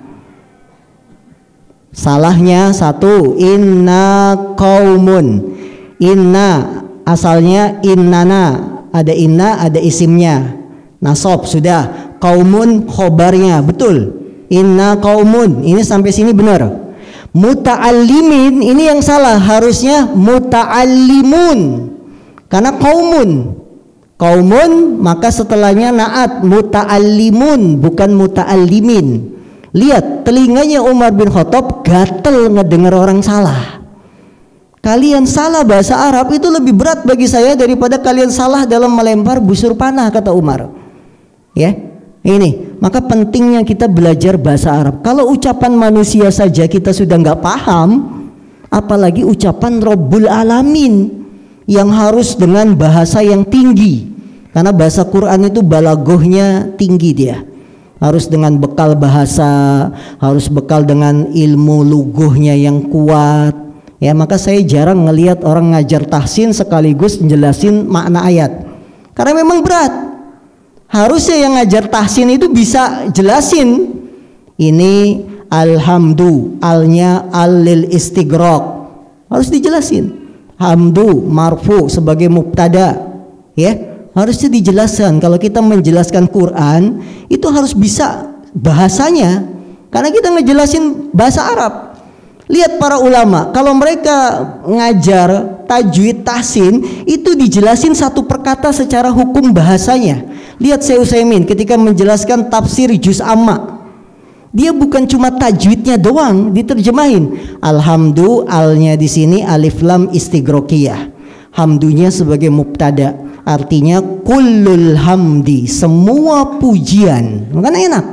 Salahnya satu, inna qaumun. Inna asalnya innana, ada inna, ada isimnya. Nasab sudah, qaumun khobarnya, betul. Inna qaumun, ini sampai sini benar. Muta'allimin ini yang salah, harusnya muta'allimun. Karena qaumun maka setelahnya naat, muta'allimun bukan muta'allimin. Lihat telinganya Umar bin Khattab gatel ngedengar orang salah. Kalian salah bahasa Arab itu lebih berat bagi saya daripada kalian salah dalam melempar busur panah, kata Umar. Ya, ini maka pentingnya kita belajar bahasa Arab. Kalau ucapan manusia saja kita sudah nggak paham, apalagi ucapan Rabbul Alamin yang harus dengan bahasa yang tinggi. Karena bahasa Quran itu balaghahnya tinggi, dia harus dengan bekal bahasa, harus bekal dengan ilmu lughahnya yang kuat. Ya, maka saya jarang ngelihat orang ngajar tahsin sekaligus menjelasin makna ayat, karena memang berat. Harusnya yang ngajar tahsin itu bisa jelasin ini alhamdu, alnya al-lil istighraq, harus dijelasin. Hamdu marfu sebagai mubtada, ya harusnya dijelaskan. Kalau kita menjelaskan Quran itu harus bisa bahasanya, karena kita ngejelasin bahasa Arab. Lihat para ulama, kalau mereka ngajar tajwid tahsin itu dijelasin satu perkata secara hukum bahasanya. Lihat Syekh Utsaimin ketika menjelaskan tafsir juz amma, dia bukan cuma tajwidnya doang diterjemahin. Alhamdu, alnya di sini alif lam istighraqiyah, hamdunya sebagai mubtada, artinya kullul hamdi, semua pujian. Makanya enak.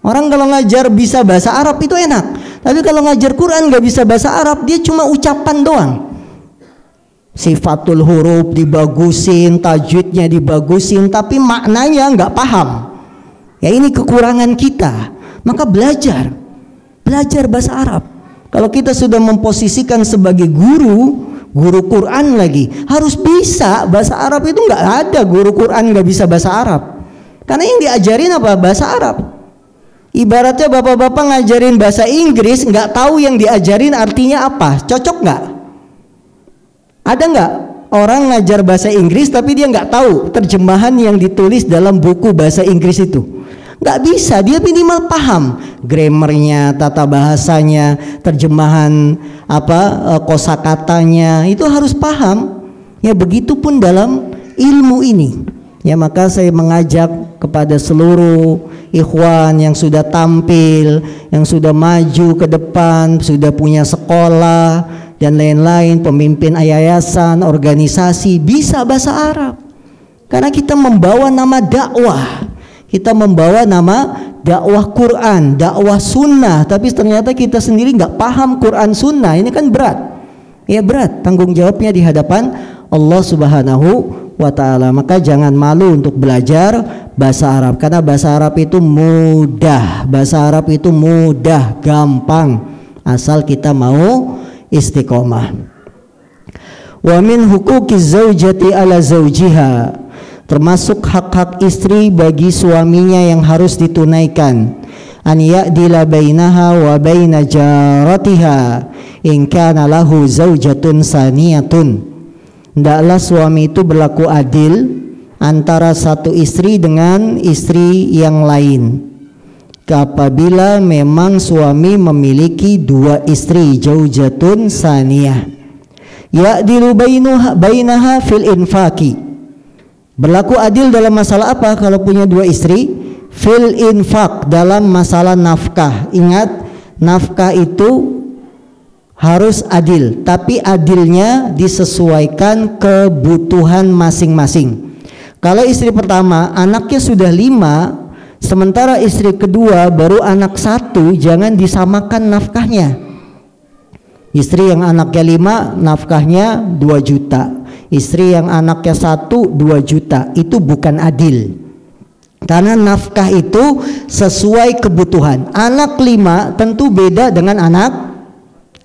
Orang kalau ngajar bisa bahasa Arab itu enak. Tapi kalau ngajar Quran nggak bisa bahasa Arab, dia cuma ucapan doang. Sifatul huruf dibagusin, tajwidnya dibagusin, tapi maknanya nggak paham. Ya ini kekurangan kita. Maka belajar bahasa Arab. Kalau kita sudah memposisikan sebagai guru Quran lagi, harus bisa bahasa Arab. Itu nggak ada guru Quran nggak bisa bahasa Arab. Karena yang diajarin apa? Bahasa Arab. Ibaratnya bapak-bapak ngajarin bahasa Inggris, nggak tahu yang diajarin artinya apa, cocok nggak? Ada nggak orang ngajar bahasa Inggris tapi dia nggak tahu terjemahan yang ditulis dalam buku bahasa Inggris itu? Nggak bisa, dia minimal paham grammarnya, tata bahasanya, terjemahan kosakatanya, itu harus paham. Ya begitupun dalam ilmu ini. Ya maka saya mengajak kepada seluruh ikhwan yang sudah tampil, yang sudah maju ke depan, sudah punya sekolah dan lain-lain, pemimpin yayasan, organisasi, bisa bahasa Arab. Karena kita membawa nama dakwah, kita membawa nama dakwah Quran, dakwah sunnah, tapi ternyata kita sendiri nggak paham Quran sunnah, ini kan berat. Ya berat, tanggung jawabnya di hadapan Allah Subhanahu wa ta'ala. Maka jangan malu untuk belajar bahasa Arab, karena bahasa Arab itu mudah, bahasa Arab itu mudah, gampang, asal kita mau istiqomah. Wa min huquqiz zaujati ala zaujiha, termasuk hak-hak istri bagi suaminya yang harus ditunaikan. An ya'dila bainaha wa baina jaratiha in kana lahu zaujatun saniyatun. Hendaklah suami itu berlaku adil antara satu istri dengan istri yang lain. Apabila memang suami memiliki dua istri, zaujatun saniyah. Ya'dilu bainaha fil infaqi. Berlaku adil dalam masalah apa kalau punya dua istri? Fil infaq, dalam masalah nafkah. Ingat, nafkah itu harus adil, tapi adilnya disesuaikan kebutuhan masing-masing. Kalau istri pertama anaknya sudah 5, sementara istri kedua baru anak 1, jangan disamakan nafkahnya. Istri yang anaknya 5 nafkahnya 2 juta, istri yang anaknya 1 2 juta, itu bukan adil. Karena nafkah itu sesuai kebutuhan. Anak 5 tentu beda dengan anak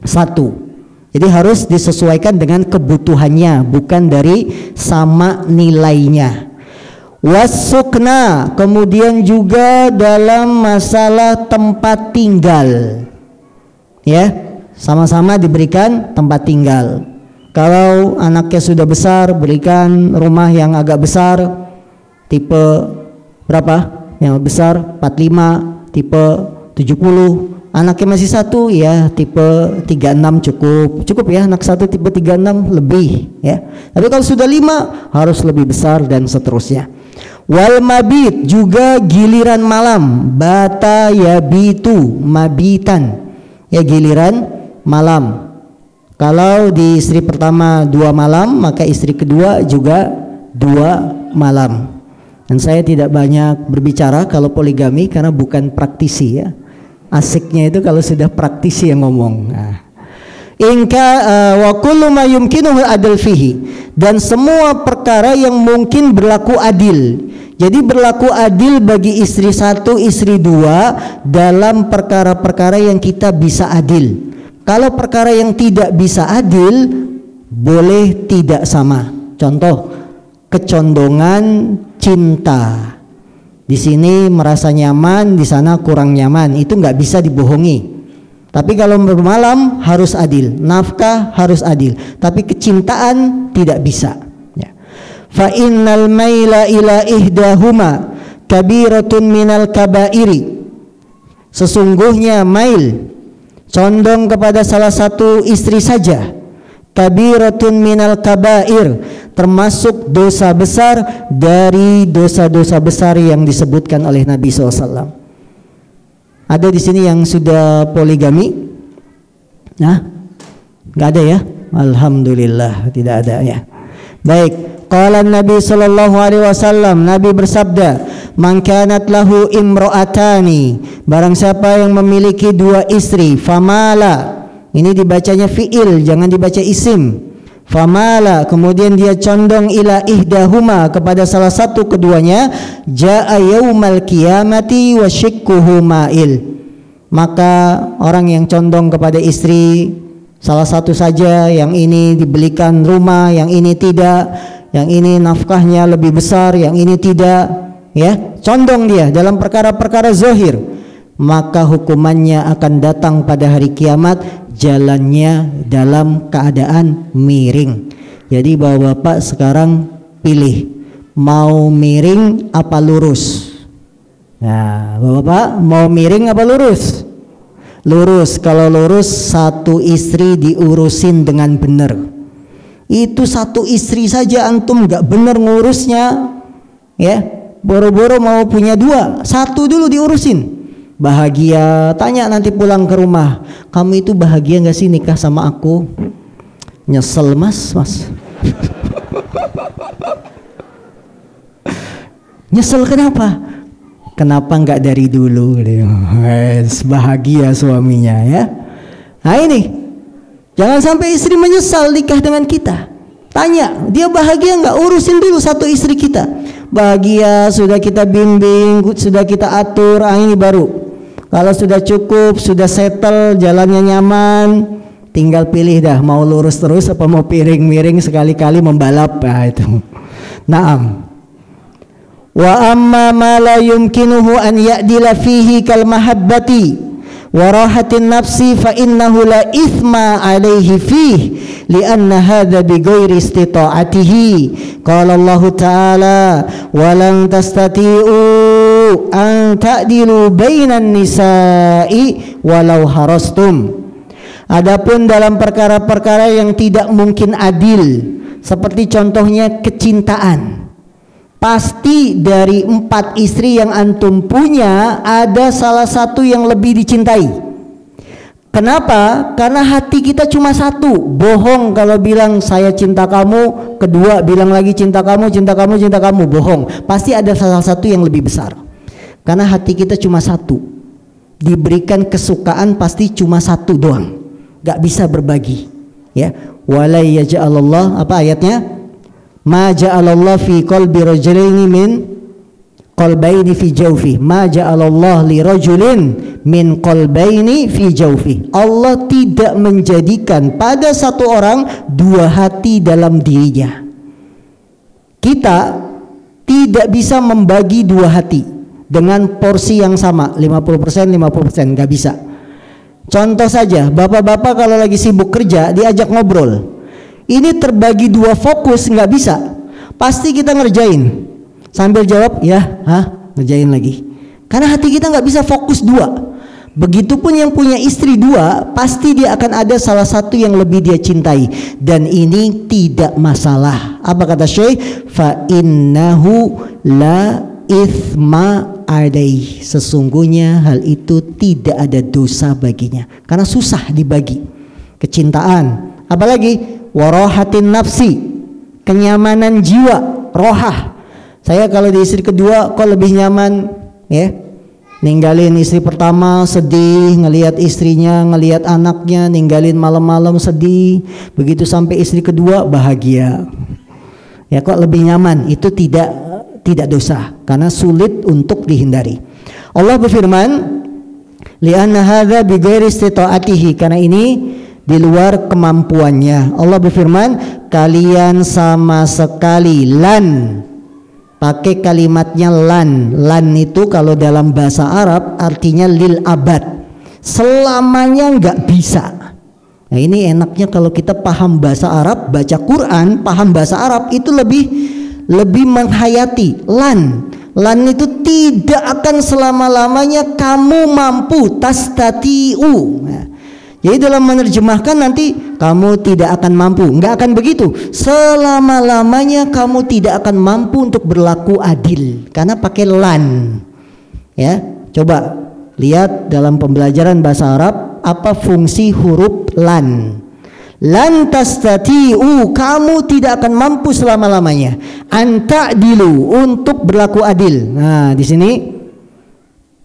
1. Jadi harus disesuaikan dengan kebutuhannya, bukan dari sama nilainya. Wasukna, kemudian juga dalam masalah tempat tinggal. Ya, sama-sama diberikan tempat tinggal. Kalau anaknya sudah besar, berikan rumah yang agak besar, tipe berapa? Yang besar 45, tipe 70. Anaknya masih 1, ya tipe 36 cukup ya, anak 1 tipe 36 lebih ya. Tapi kalau sudah 5 harus lebih besar dan seterusnya. Wal mabit, juga giliran malam, bata yabitu mabitan, ya giliran malam. Kalau di istri pertama 2 malam, maka istri kedua juga 2 malam. Dan saya tidak banyak berbicara kalau poligami karena bukan praktisi ya. Asiknya itu kalau sudah praktisi yang ngomong. Nah. Wa kullu ma yumkinuhu adl fihi, dan semua perkara yang mungkin berlaku adil. Jadi berlaku adil bagi istri 1, istri 2 dalam perkara-perkara yang kita bisa adil. Kalau perkara yang tidak bisa adil, boleh tidak sama. Contoh, kecondongan cinta. Di sini merasa nyaman, di sana kurang nyaman, itu nggak bisa dibohongi. Tapi kalau bermalam harus adil, nafkah harus adil, tapi kecintaan tidak bisa. Ya. Fa innal maila ila ihdahuma kabiratun minal kabairi. Sesungguhnya mail, condong kepada salah satu istri saja, kabiratun minal kabair, termasuk dosa besar dari dosa-dosa besar yang disebutkan oleh Nabi SAW. Ada di sini yang sudah poligami? Nah, nggak ada ya? Alhamdulillah tidak ada ya. Baik, qala Nabi sallallahu alaihi wasallam, Nabi bersabda, "Man kanat lahu imra'atani," barang siapa yang memiliki 2 istri, famala. Ini dibacanya fi'il, jangan dibaca isim. Famala, kemudian dia condong ila ihdahuma, kepada salah satu keduanya, jaa yaumal qiyamati wa shikkuhu ma'il. Maka orang yang condong kepada istri salah satu saja, yang ini dibelikan rumah, yang ini tidak, yang ini nafkahnya lebih besar, yang ini tidak, ya, condong dia dalam perkara-perkara zahir, maka hukumannya akan datang pada hari kiamat, jalannya dalam keadaan miring. Jadi bapak-bapak sekarang pilih, mau miring apa lurus? Nah, Bapak mau miring apa lurus? Lurus. Kalau lurus, satu istri diurusin dengan benar. Itu satu istri saja antum nggak benar ngurusnya, ya. Boro-boro mau punya dua, satu dulu diurusin. Bahagia. Tanya nanti pulang ke rumah, kamu itu bahagia nggak sih nikah sama aku? Nyesel mas. Nyesel kenapa? Kenapa nggak dari dulu? Bahagia suaminya, ya. Nah ini, jangan sampai istri menyesal nikah dengan kita. Tanya, dia bahagia nggak? Urusin dulu satu istri kita. Bahagia, sudah kita bimbing, sudah kita atur. Ini baru. Kalau sudah cukup, sudah settle, jalannya nyaman, tinggal pilih dah mau lurus terus apa mau miring sekali-kali membalap. Nah itu. Naam. Wa amma ma la yumkinuhu an ya'dila fihi kal mahabbati wa rahatin nafsi fa innahu la ithma alaihi fihi lianna hadha bi ghairi istita'atihi. Qala Allah Ta'ala wa lan tastati'u an ta'dilu bainan nisa'i walau harastum. Adapun dalam perkara-perkara yang tidak mungkin adil, seperti contohnya kecintaan, pasti dari 4 istri yang antum punya ada salah satu yang lebih dicintai. Kenapa? Karena hati kita cuma satu. Bohong kalau bilang saya cinta kamu, kedua bilang lagi cinta kamu, bohong. Pasti ada salah satu yang lebih besar. Karena hati kita cuma satu. Diberikan kesukaan pasti cuma satu doang. Gak bisa berbagi. Ya, wala yaj'alallah, apa ayatnya? Ma ja'alallah fi qalbi rajulaini min qalbaini fi jawfi. Ma ja'alallah li rajulin min qalbaini fi jawfi. Allah tidak menjadikan pada satu orang 2 hati dalam dirinya. Kita tidak bisa membagi 2 hati dengan porsi yang sama, 50%, 50%, nggak bisa. Contoh saja, bapak-bapak kalau lagi sibuk kerja diajak ngobrol, ini terbagi 2 fokus, nggak bisa. Pasti kita ngerjain sambil jawab ya, ngerjain lagi. Karena hati kita nggak bisa fokus 2. Begitupun yang punya istri 2, pasti dia akan ada salah satu yang lebih dia cintai, dan ini tidak masalah. Apa kata Syekh? Fa innahu la ithma alaih. Sesungguhnya hal itu tidak ada dosa baginya, karena susah dibagi. Kecintaan, apalagi warahatin nafsi, kenyamanan jiwa, rohah. Saya kalau di istri kedua kok lebih nyaman, ya. Ninggalin istri pertama sedih, ngelihat istrinya, ngelihat anaknya, ninggalin malam-malam sedih. Begitu sampai istri kedua bahagia. Ya, kok lebih nyaman? Itu tidak dosa, karena sulit untuk dihindari. Allah berfirman, li'anna hadza bi ghairi istita'atihi, karena ini di luar kemampuannya. Allah berfirman, kalian sama sekali lan, pakai kalimatnya lan. Lan itu kalau dalam bahasa Arab artinya lil abad, selamanya nggak bisa. Nah ini enaknya kalau kita paham bahasa Arab, baca Quran, paham bahasa Arab, itu lebih menghayati. Lan itu tidak akan selama-lamanya kamu mampu, tastati'u. Nah, jadi dalam menerjemahkan nanti kamu tidak akan mampu, nggak akan begitu. Selama-lamanya kamu tidak akan mampu untuk berlaku adil, karena pakai lan. Ya, coba lihat dalam pembelajaran bahasa Arab apa fungsi huruf lan. Lan tastati'u, kamu tidak akan mampu selama-lamanya. Anta'dilu, untuk berlaku adil. Nah, di sini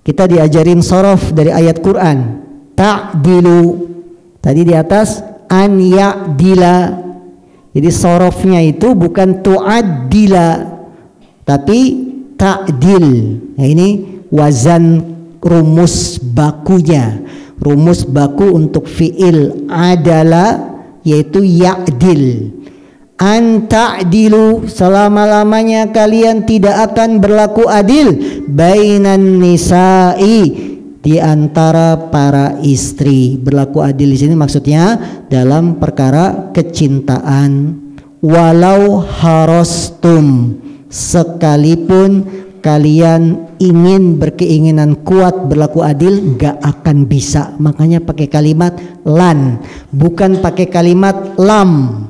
kita diajarin sorof dari ayat Quran. Ta'dilu. Tadi di atas an ya'dila. Jadi sorofnya itu bukan tu'addila, tapi ta'dil. Nah, ini wazan rumus bakunya. Rumus baku untuk fi'il adala yaitu ya'dil. An ta'dilu, selama-lamanya kalian tidak akan berlaku adil bainan nisa'i, di antara para istri. Berlaku adil di sini maksudnya dalam perkara kecintaan. Walau harastum, sekalipun kalian ingin berkeinginan kuat berlaku adil, gak akan bisa. Makanya pakai kalimat lan, bukan pakai kalimat lam.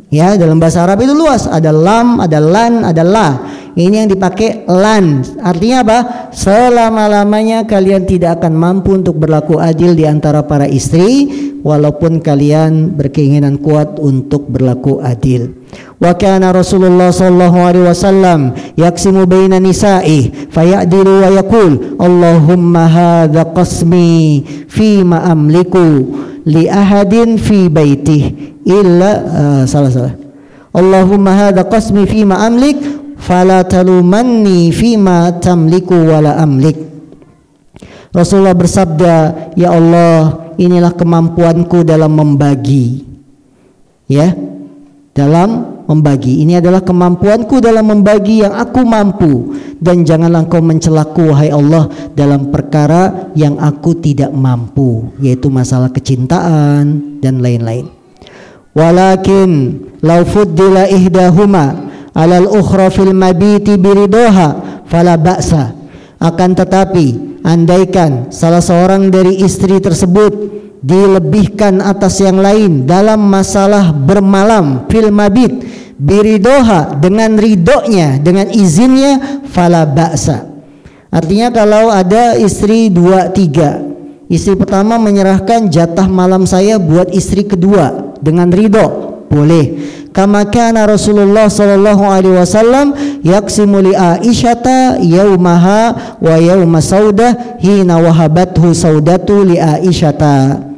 Ya, dalam bahasa Arab itu luas, ada lam, ada lan, ada la. Ini yang dipakai lan. Artinya apa? Selama-lamanya kalian tidak akan mampu untuk berlaku adil di antara para istri, walaupun kalian berkeinginan kuat untuk berlaku adil. Wa kana Rasulullah sallallahu alaihi wasallam yaksimu baina nisa'i fayadilu wa yaqul Allahumma hadza qasmi fi ma amliku li ahadin fi baitihi illa salah. Allahumma hadza qasmi fi ma amlik fala talumanni fi ma tamliku wala amlik. Rasulullah bersabda, ya Allah, inilah kemampuanku dalam membagi. Ya, dalam membagi. Ini adalah kemampuanku dalam membagi yang aku mampu, dan janganlah engkau mencelaku wahai Allah dalam perkara yang aku tidak mampu, yaitu masalah kecintaan dan lain-lain. Walakin law fuddila ihdahuma 'alal ukhra fil mabiti biridoha fala ba'sa. Akan tetapi andaikan salah seorang dari istri tersebut dilebihkan atas yang lain dalam masalah bermalam, fil mabit biridoha, dengan ridhonya, dengan izinnya, fala ba'sa. Artinya kalau ada istri 2-3, istri pertama menyerahkan jatah malam saya buat istri kedua dengan ridho, boleh. Kama kana Rasulullah sallallahu alaihi wasallam yaksimu li Aisyata yaumaha wa yauma Saudah hina wahabathu Saudatu li Aisyata.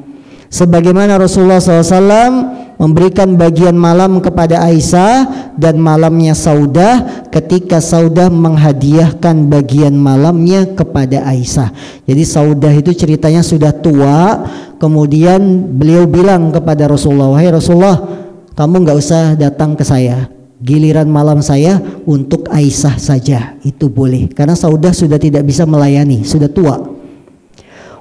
Sebagaimana Rasulullah SAW memberikan bagian malam kepada Aisyah dan malamnya Saudah ketika Saudah menghadiahkan bagian malamnya kepada Aisyah. Jadi Saudah itu ceritanya sudah tua, kemudian beliau bilang kepada Rasulullah, wahai Rasulullah, kamu nggak usah datang ke saya, giliran malam saya untuk Aisyah saja, itu boleh, karena Saudah sudah tidak bisa melayani, sudah tua.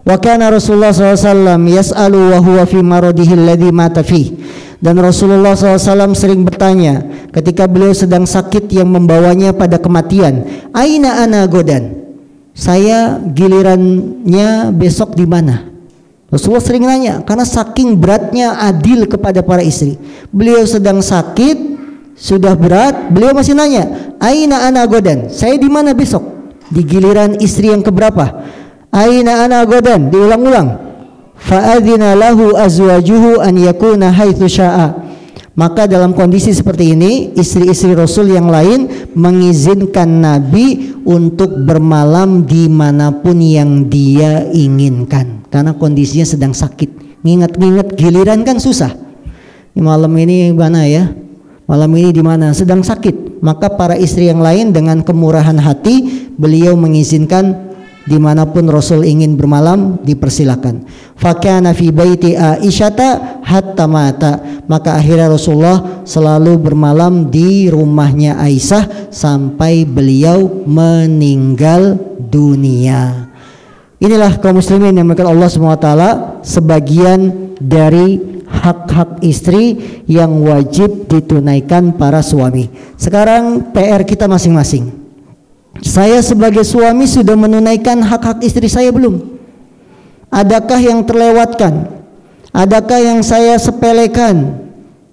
Wa kana Rasulullah SAW yas'alu wa huwa fi maradihi alladhi mata fi. Dan Rasulullah SAW sering bertanya ketika beliau sedang sakit yang membawanya pada kematian, aina ana godan, saya gilirannya besok di mana? Rasulullah sering nanya karena saking beratnya adil kepada para istri. Beliau sedang sakit, sudah berat, beliau masih nanya, aina ana godan, saya di mana besok? Di giliran istri yang keberapa? Aina ana godan, diulang-ulang. Fa'adzina lahu azwajuhu an yakuna haitsu syaa. Maka dalam kondisi seperti ini, istri-istri Rasul yang lain mengizinkan Nabi untuk bermalam dimanapun yang dia inginkan, karena kondisinya sedang sakit. Nginget-nginget giliran kan susah. Malam ini mana ya? Malam ini di mana? Sedang sakit. Maka para istri yang lain dengan kemurahan hati, beliau mengizinkan dimanapun Rasul ingin bermalam, dipersilakan. Fakana fi baiti Aisyata hatta mata. Maka akhirnya Rasulullah selalu bermalam di rumahnya Aisyah sampai beliau meninggal dunia. Inilah kaum muslimin yang dimuliakan Allah SWT, sebagian dari hak-hak istri yang wajib ditunaikan para suami. Sekarang PR kita masing-masing. Saya sebagai suami sudah menunaikan hak-hak istri saya belum? Adakah yang terlewatkan? Adakah yang saya sepelekan?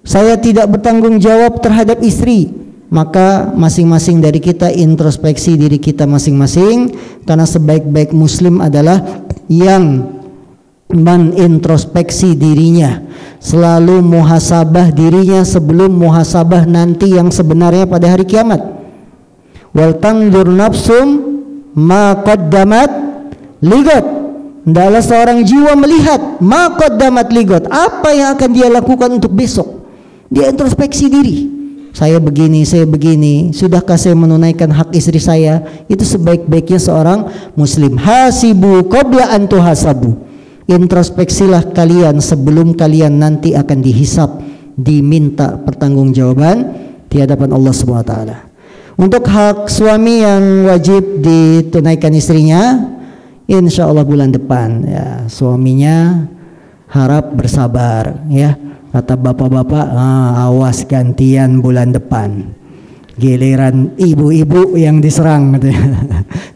Saya tidak bertanggung jawab terhadap istri? Maka masing-masing dari kita introspeksi diri kita masing-masing, karena sebaik-baik muslim adalah yang menintrospeksi dirinya, selalu muhasabah dirinya sebelum muhasabah nanti yang sebenarnya pada hari kiamat. Wal tanzur nafsum ma qaddamat ligat. Hendaklah seorang jiwa melihat ma qaddamat ligat, apa yang akan dia lakukan untuk besok. Dia introspeksi diri. Saya begini, saya begini. Sudahkah saya menunaikan hak istri saya? Itu sebaik-baiknya seorang muslim. Hasibu qabla an tuhasabu. Introspeksilah kalian sebelum kalian nanti akan dihisap, diminta pertanggungjawaban di hadapan Allah Subhanahu wa taala. Untuk hak suami yang wajib ditunaikan istrinya, insya Allah bulan depan ya, suaminya harap bersabar ya. Kata bapak-bapak, awas gantian bulan depan, giliran ibu-ibu yang diserang.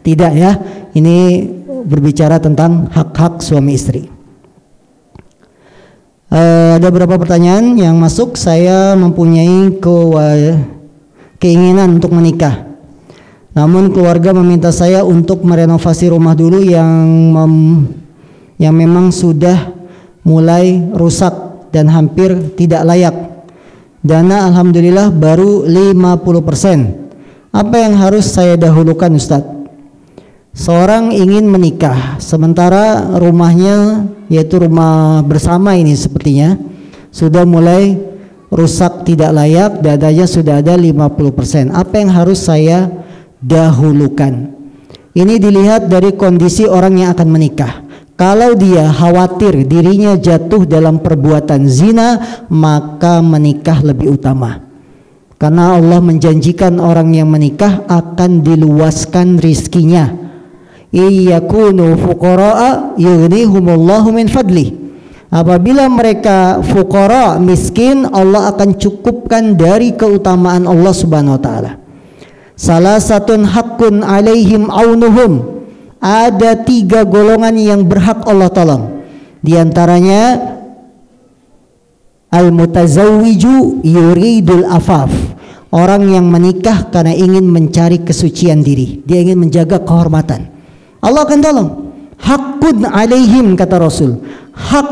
Tidak ya, ini berbicara tentang hak-hak suami istri. Ada beberapa pertanyaan yang masuk. Saya mempunyai keinginan untuk menikah, namun keluarga meminta saya untuk merenovasi rumah dulu yang memang sudah mulai rusak dan hampir tidak layak. Dana alhamdulillah baru 50%. Apa yang harus saya dahulukan, Ustadz? Seorang ingin menikah, sementara rumahnya, yaitu rumah bersama ini sepertinya sudah mulai rusak tidak layak, dadanya sudah ada 50%. Apa yang harus saya dahulukan? Ini dilihat dari kondisi orang yang akan menikah. Kalau dia khawatir dirinya jatuh dalam perbuatan zina, maka menikah lebih utama. Karena Allah menjanjikan orang yang menikah akan diluaskan rizkinya. Iyakunu fuqara'a yughnihumullahu min fadli. Apabila mereka fuqara, miskin, Allah akan cukupkan dari keutamaan Allah Subhanahu wa taala. Salah satu haqqun alaihim aunuhum. Ada 3 golongan yang berhak Allah tolong. Di antaranya al-mutazawwiju yuridul afaf. Orang yang menikah karena ingin mencari kesucian diri. Dia ingin menjaga kehormatan. Allah akan tolong. Haqqun alaihim, kata Rasul. Hak,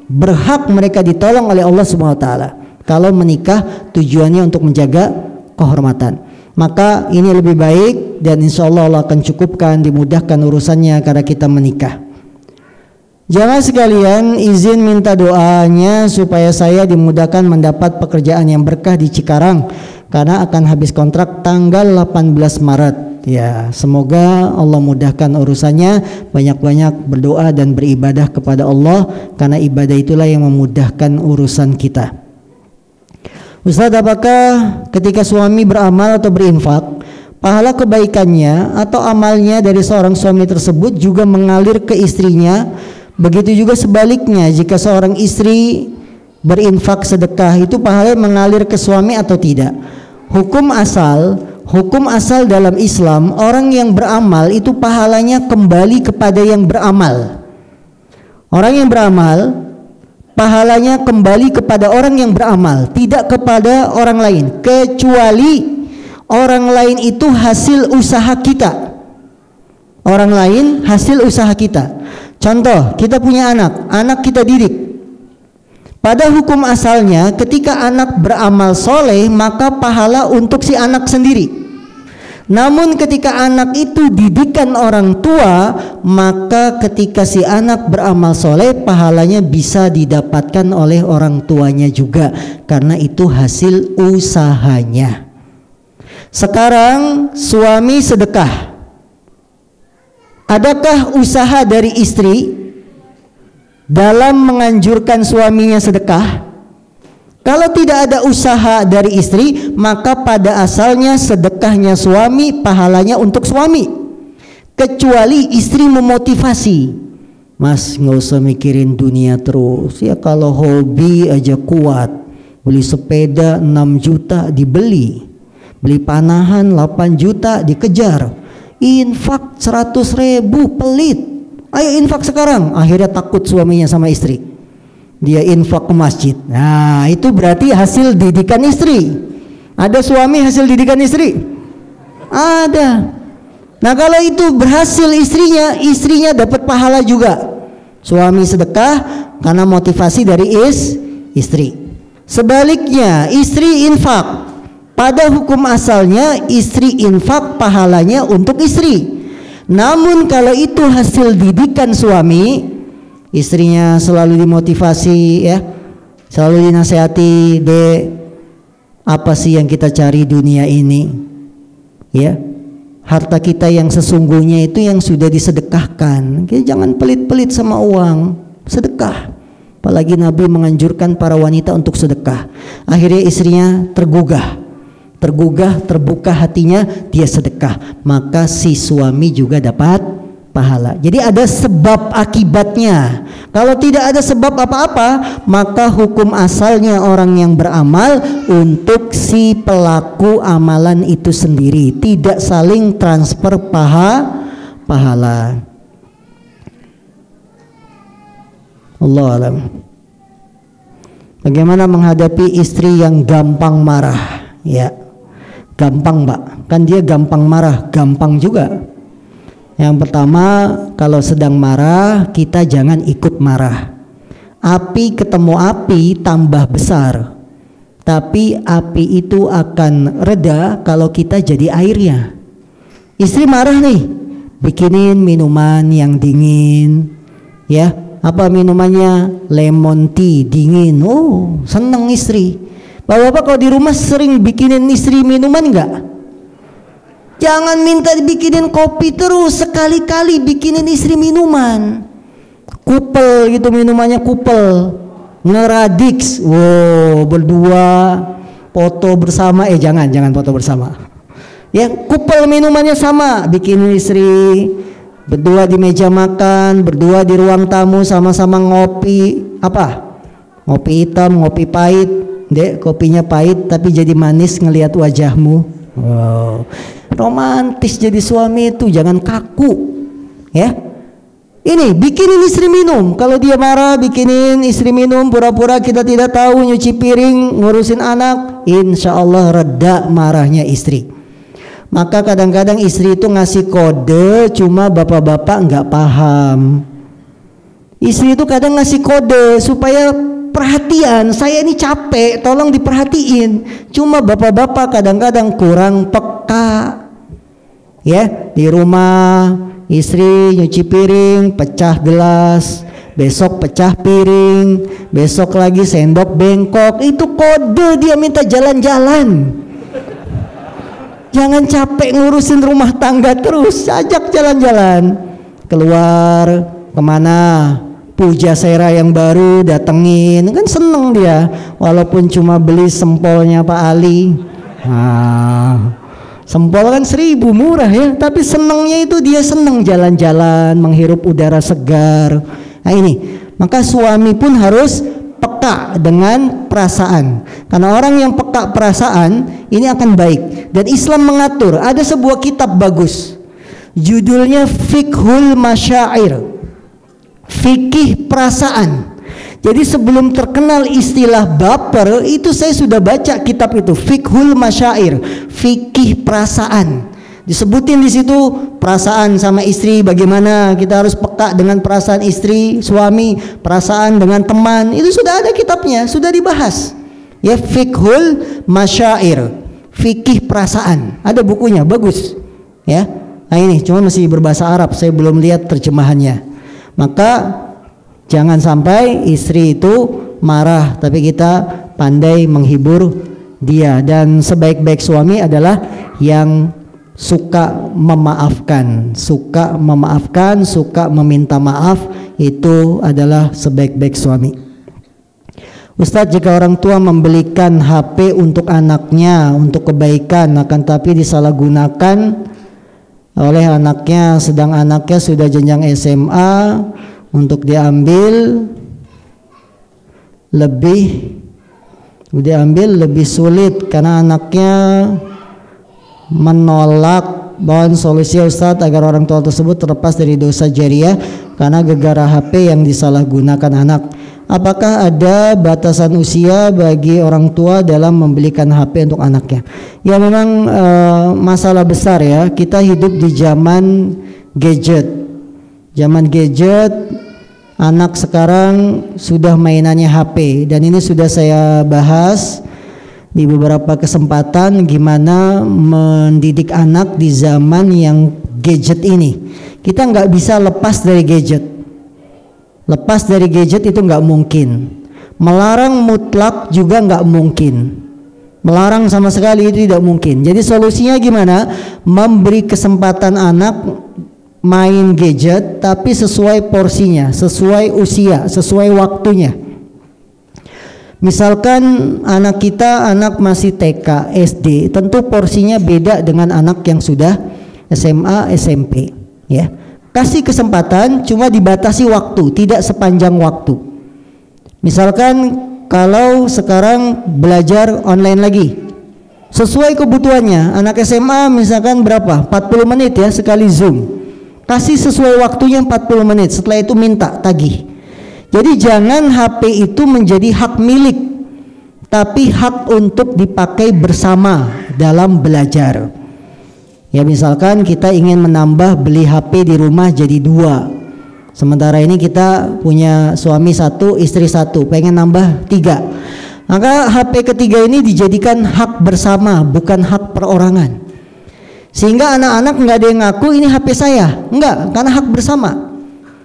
berhak mereka ditolong oleh Allah Subhanahu wa taala. Kalau menikah tujuannya untuk menjaga kehormatan, maka ini lebih baik dan insya Allah Allah akan cukupkan, dimudahkan urusannya karena kita menikah. Jamaah sekalian, izin minta doanya supaya saya dimudahkan mendapat pekerjaan yang berkah di Cikarang karena akan habis kontrak tanggal 18 Maret. Ya, semoga Allah mudahkan urusannya. Banyak-banyak berdoa dan beribadah kepada Allah, karena ibadah itulah yang memudahkan urusan kita. Ustaz, apakah ketika suami beramal atau berinfak, pahala kebaikannya atau amalnya dari seorang suami tersebut juga mengalir ke istrinya? Begitu juga sebaliknya, jika seorang istri berinfak sedekah, itu pahala mengalir ke suami atau tidak? Hukum asal dalam Islam, orang yang beramal itu pahalanya kembali kepada yang beramal. Orang yang beramal pahalanya kembali kepada orang yang beramal, tidak kepada orang lain, kecuali orang lain itu hasil usaha kita. Orang lain hasil usaha kita. Contoh, kita punya anak kita didik. Pada hukum asalnya, ketika anak beramal soleh, maka pahala untuk si anak sendiri. Namun ketika anak itu didikan orang tua, maka ketika si anak beramal soleh, pahalanya bisa didapatkan oleh orang tuanya juga, karena itu hasil usahanya. Sekarang suami sedekah. Adakah usaha dari istri dalam menganjurkan suaminya sedekah? Kalau tidak ada usaha dari istri, maka pada asalnya sedekahnya suami pahalanya untuk suami, kecuali istri memotivasi. Mas, nggak usah mikirin dunia terus ya, kalau hobi aja kuat. Beli sepeda 6 juta dibeli, beli panahan 8 juta dikejar, infak 100.000 pelit. Ayo infak sekarang. Akhirnya takut suaminya sama istri, dia infak ke masjid. Nah, itu berarti hasil didikan istri. Ada suami hasil didikan istri? Ada. Nah, kalau itu berhasil istrinya dapat pahala juga. Suami sedekah karena motivasi dari istri. Sebaliknya, istri infak. Pada hukum asalnya istri infak pahalanya untuk istri. Namun kalau itu hasil didikan suami, istrinya selalu dimotivasi ya, selalu dinasehati, "Dek, apa sih yang kita cari dunia ini? Ya, harta kita yang sesungguhnya itu yang sudah disedekahkan. Kita jangan pelit-pelit sama uang, sedekah." Apalagi Nabi menganjurkan para wanita untuk sedekah. Akhirnya istrinya tergugah, terbuka hatinya, dia sedekah, maka si suami juga dapat pahala. Jadi ada sebab akibatnya. Kalau tidak ada sebab apa-apa, maka hukum asalnya orang yang beramal untuk si pelaku amalan itu sendiri, tidak saling transfer pahala. Allah alam. Bagaimana menghadapi istri yang gampang marah? Ya, gampang Pak. Kan dia gampang marah, gampang juga. Yang pertama, kalau sedang marah, kita jangan ikut marah. Api ketemu api tambah besar. Tapi api itu akan reda kalau kita jadi airnya. Istri marah nih, bikinin minuman yang dingin, ya. Apa minumannya? Lemon tea dingin. Oh, seneng istri. Bapak-bapak kalau di rumah sering bikinin istri minuman enggak? Jangan minta dibikinin kopi terus, sekali-kali bikinin istri minuman. Kupel gitu, minumannya kupel. Ngeradix. Wow, berdua foto bersama. Jangan foto bersama. Ya, kupel minumannya sama, bikinin istri. Berdua di meja makan, berdua di ruang tamu sama-sama ngopi. Apa? Ngopi hitam, ngopi pahit. Dek, kopinya pahit tapi jadi manis ngelihat wajahmu. Wow. Romantis jadi suami itu, jangan kaku. Ya. Ini bikinin istri minum. Kalau dia marah, bikinin istri minum. Pura-pura kita tidak tahu, nyuci piring, ngurusin anak. Insya Allah reda marahnya istri. Maka kadang-kadang istri itu ngasih kode, cuma bapak-bapak nggak paham. Istri itu kadang ngasih kode supaya perhatian, saya ini capek, tolong diperhatiin. Cuma bapak-bapak kadang-kadang kurang peka. Ya, di rumah istri nyuci piring, pecah gelas, besok pecah piring, besok lagi sendok bengkok. Itu kode dia minta jalan-jalan. Jangan capek ngurusin rumah tangga terus, ajak jalan-jalan. Keluar kemana? Pujasera yang baru datengin, kan seneng dia. Walaupun cuma beli sempolnya Pak Ali. Sempol kan 1.000 murah ya, tapi senengnya itu dia seneng jalan-jalan, menghirup udara segar. Nah ini, maka suami pun harus peka dengan perasaan. Karena orang yang peka perasaan ini akan baik. Dan Islam mengatur. Ada sebuah kitab bagus, judulnya Fiqhul Masyair, fikih perasaan. Jadi sebelum terkenal istilah baper itu saya sudah baca kitab itu, Fiqhul Masyair, fikih perasaan. Disebutin di situ perasaan sama istri, bagaimana kita harus peka dengan perasaan istri, suami, perasaan dengan teman. Itu sudah ada kitabnya, sudah dibahas. Ya, Fiqhul Masyair, fikih perasaan. Ada bukunya, bagus. Ya. Nah ini cuma masih berbahasa Arab, saya belum lihat terjemahannya. Maka jangan sampai istri itu marah, tapi kita pandai menghibur dia. Dan sebaik-baik suami adalah yang suka memaafkan, suka meminta maaf. Itu adalah sebaik-baik suami. Ustadz, jika orang tua membelikan HP untuk anaknya untuk kebaikan, akan tapi disalahgunakan oleh anaknya, sedang anaknya sudah jenjang SMA, untuk diambil lebih sulit karena anaknya menolak. Mohon solusi Ustadz agar orang tua tersebut terlepas dari dosa jariah karena gegara HP yang disalahgunakan anak. Apakah ada batasan usia bagi orang tua dalam membelikan HP untuk anaknya? Ya memang masalah besar ya. Kita hidup di zaman gadget. Zaman gadget, anak sekarang sudah mainannya HP. Dan ini sudah saya bahas di beberapa kesempatan, gimana mendidik anak di zaman yang gadget ini. Kita nggak bisa lepas dari gadget. Lepas dari gadget itu nggak mungkin. Melarang mutlak juga nggak mungkin. Melarang sama sekali itu tidak mungkin. Jadi solusinya gimana? Memberi kesempatan anak main gadget, tapi sesuai porsinya, sesuai usia, sesuai waktunya. Misalkan anak kita masih TK, SD, tentu porsinya beda dengan anak yang sudah SMA, SMP, ya. Kasih kesempatan, cuma dibatasi waktu, tidak sepanjang waktu. Misalkan kalau sekarang belajar online lagi, sesuai kebutuhannya. Anak SMA misalkan berapa? 40 menit ya sekali Zoom. Kasih sesuai waktunya 40 menit, setelah itu minta tagih. Jadi jangan HP itu menjadi hak milik, tapi hak untuk dipakai bersama dalam belajar. Ya misalkan kita ingin menambah beli HP di rumah jadi 2. Sementara ini kita punya suami 1, istri 1, pengen nambah 3. Maka HP ketiga ini dijadikan hak bersama, bukan hak perorangan. Sehingga anak-anak nggak ada yang ngaku ini HP saya, enggak, karena hak bersama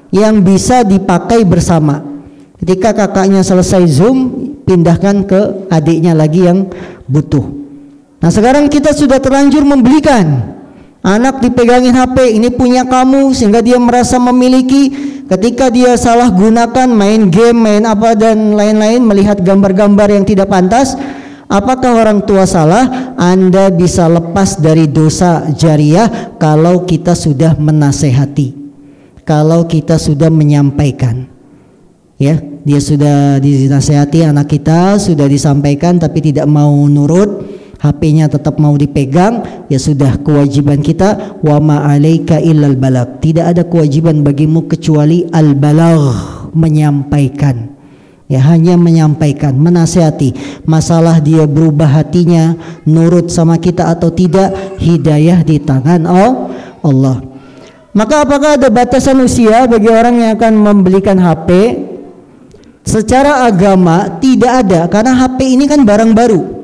yang bisa dipakai bersama. Ketika kakaknya selesai Zoom, pindahkan ke adiknya lagi yang butuh. Nah sekarang kita sudah terlanjur membelikan. Anak dipegangin HP, ini punya kamu, sehingga dia merasa memiliki. Ketika dia salah gunakan, main game, main apa dan lain-lain, melihat gambar-gambar yang tidak pantas, apakah orang tua salah? Anda bisa lepas dari dosa jariah kalau kita sudah menasehati, kalau kita sudah menyampaikan. Ya, dia sudah dinasehati, anak kita sudah disampaikan tapi tidak mau nurut, HP-nya tetap mau dipegang, ya sudah, kewajiban kita wa ma 'alaika illal balagh. Tidak ada kewajiban bagimu kecuali al-balagh, menyampaikan. Ya, hanya menyampaikan, menasihati. Masalah dia berubah hatinya, nurut sama kita atau tidak, hidayah di tangan Allah. Maka apakah ada batasan usia bagi orang yang akan membelikan HP? Secara agama tidak ada, karena HP ini kan barang baru.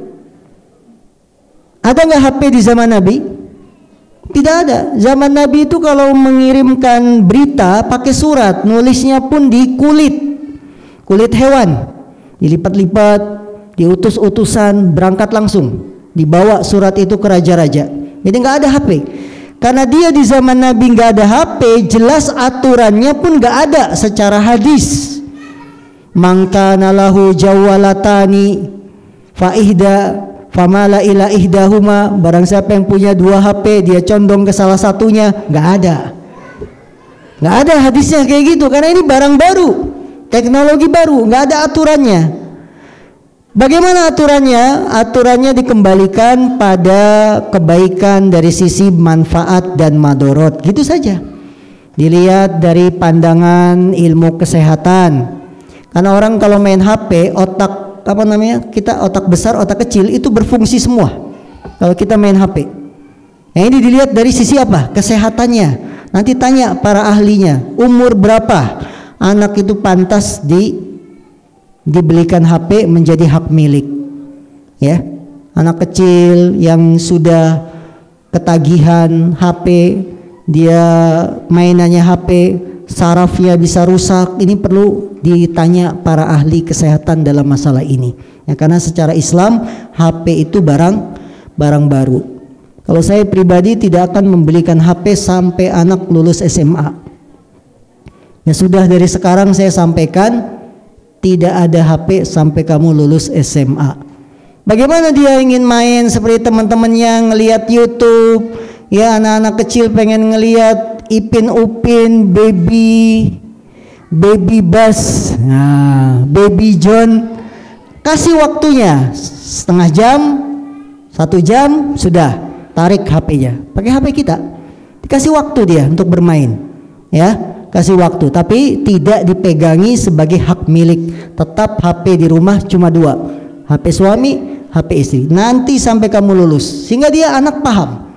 Ada nggak HP di zaman Nabi? Tidak ada. Zaman Nabi itu kalau mengirimkan berita pakai surat, nulisnya pun di kulit hewan, dilipat-lipat, diutus utusan, berangkat langsung, dibawa surat itu ke raja-raja. Jadi nggak ada HP. Karena dia di zaman Nabi nggak ada HP, jelas aturannya pun nggak ada secara hadis. Mangkana lahu jawalatani faihda famala ila ihdahuma, barang siapa yang punya 2 HP dia condong ke salah satunya, nggak ada hadisnya kayak gitu, karena ini barang baru, teknologi baru, nggak ada aturannya. Bagaimana aturannya? Aturannya dikembalikan pada kebaikan dari sisi manfaat dan madorot, gitu saja. Dilihat dari pandangan ilmu kesehatan, karena orang kalau main HP, otak kita otak besar, otak kecil itu berfungsi semua kalau kita main HP. Nah ini dilihat dari sisi apa? Kesehatannya. Nanti tanya para ahlinya, umur berapa anak itu pantas dibelikan HP menjadi hak milik. Ya, anak kecil yang sudah ketagihan HP, dia mainannya HP, sarafnya bisa rusak, ini perlu ditanya para ahli kesehatan dalam masalah ini. Ya, karena secara Islam HP itu barang baru. Kalau saya pribadi tidak akan membelikan HP sampai anak lulus SMA. Ya sudah, dari sekarang saya sampaikan, tidak ada HP sampai kamu lulus SMA. Bagaimana dia ingin main seperti teman-temannya ngelihat YouTube? Ya, anak-anak kecil pengen ngelihat Ipin Upin, Baby Bus, nah, Baby John. Kasih waktunya setengah jam, 1 jam, sudah tarik HP-nya. Pakai HP kita, dikasih waktu dia untuk bermain. Ya, kasih waktu, tapi tidak dipegangi sebagai hak milik. Tetap HP di rumah cuma 2, HP suami, HP istri. Nanti sampai kamu lulus, sehingga dia anak paham.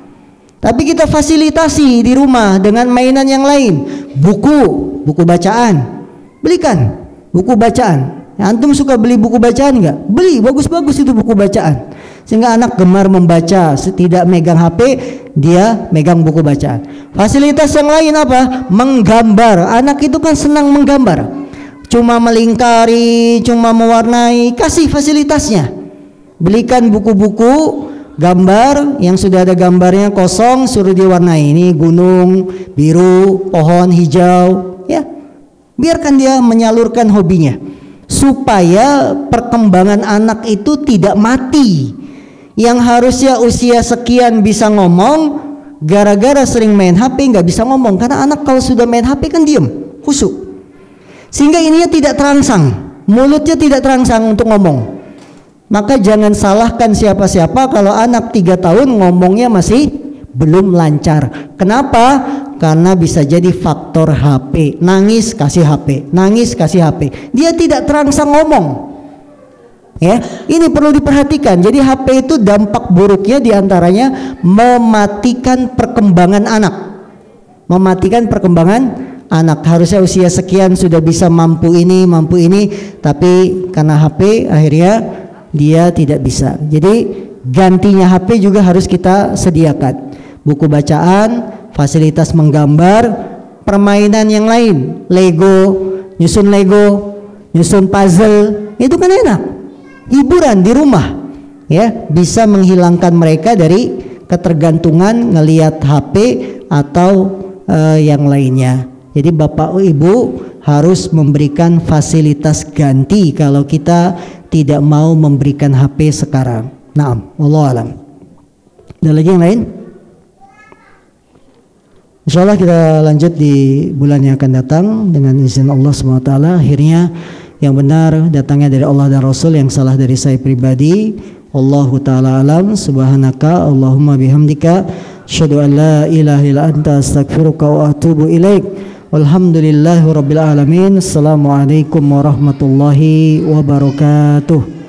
Tapi kita fasilitasi di rumah dengan mainan yang lain, buku bacaan, belikan buku bacaan. Ya, antum suka beli buku bacaan nggak? Beli, bagus-bagus itu buku bacaan, sehingga anak gemar membaca, tidak megang HP, dia megang buku bacaan. Fasilitas yang lain apa? Menggambar. Anak itu kan senang menggambar, cuma melingkari, cuma mewarnai. Kasih fasilitasnya, belikan buku-buku gambar yang sudah ada gambarnya kosong, suruh diwarnai. Ini gunung biru, pohon hijau, ya, biarkan dia menyalurkan hobinya, supaya perkembangan anak itu tidak mati. Yang harusnya usia sekian bisa ngomong, gara-gara sering main HP nggak bisa ngomong. Karena anak kalau sudah main HP kan diem, khusyuk, sehingga ininya tidak terangsang, mulutnya tidak terangsang untuk ngomong. Maka jangan salahkan siapa-siapa kalau anak 3 tahun ngomongnya masih belum lancar. Kenapa? karena bisa jadi faktor HP. Nangis kasih HP, nangis kasih HP. Dia tidak terangsang ngomong. Ya, ini perlu diperhatikan. Jadi HP itu dampak buruknya diantaranya mematikan perkembangan anak. Mematikan perkembangan anak. Harusnya usia sekian sudah bisa mampu ini, tapi karena HP akhirnya dia tidak bisa. Jadi gantinya HP juga harus kita sediakan. Buku bacaan, fasilitas menggambar, permainan yang lain, Lego, nyusun puzzle, itu kan enak. Hiburan di rumah, ya, bisa menghilangkan mereka dari ketergantungan ngelihat HP atau yang lainnya. Jadi Bapak Ibu harus memberikan fasilitas ganti kalau kita tidak mau memberikan HP sekarang. Naam, wallahu alam. Ada lagi yang lain? Insyaallah kita lanjut di bulan yang akan datang dengan izin Allah SWT. Akhirnya yang benar datangnya dari Allah dan Rasul, yang salah dari saya pribadi. Wallahu ta'ala alam. Subhanaka Allahumma bihamdika asyhadu an la ilaha illa anta astaghfiruka wa atubu ilaik. Walhamdulillahi rabbil alamin. Assalamualaikum warahmatullahi wabarakatuh.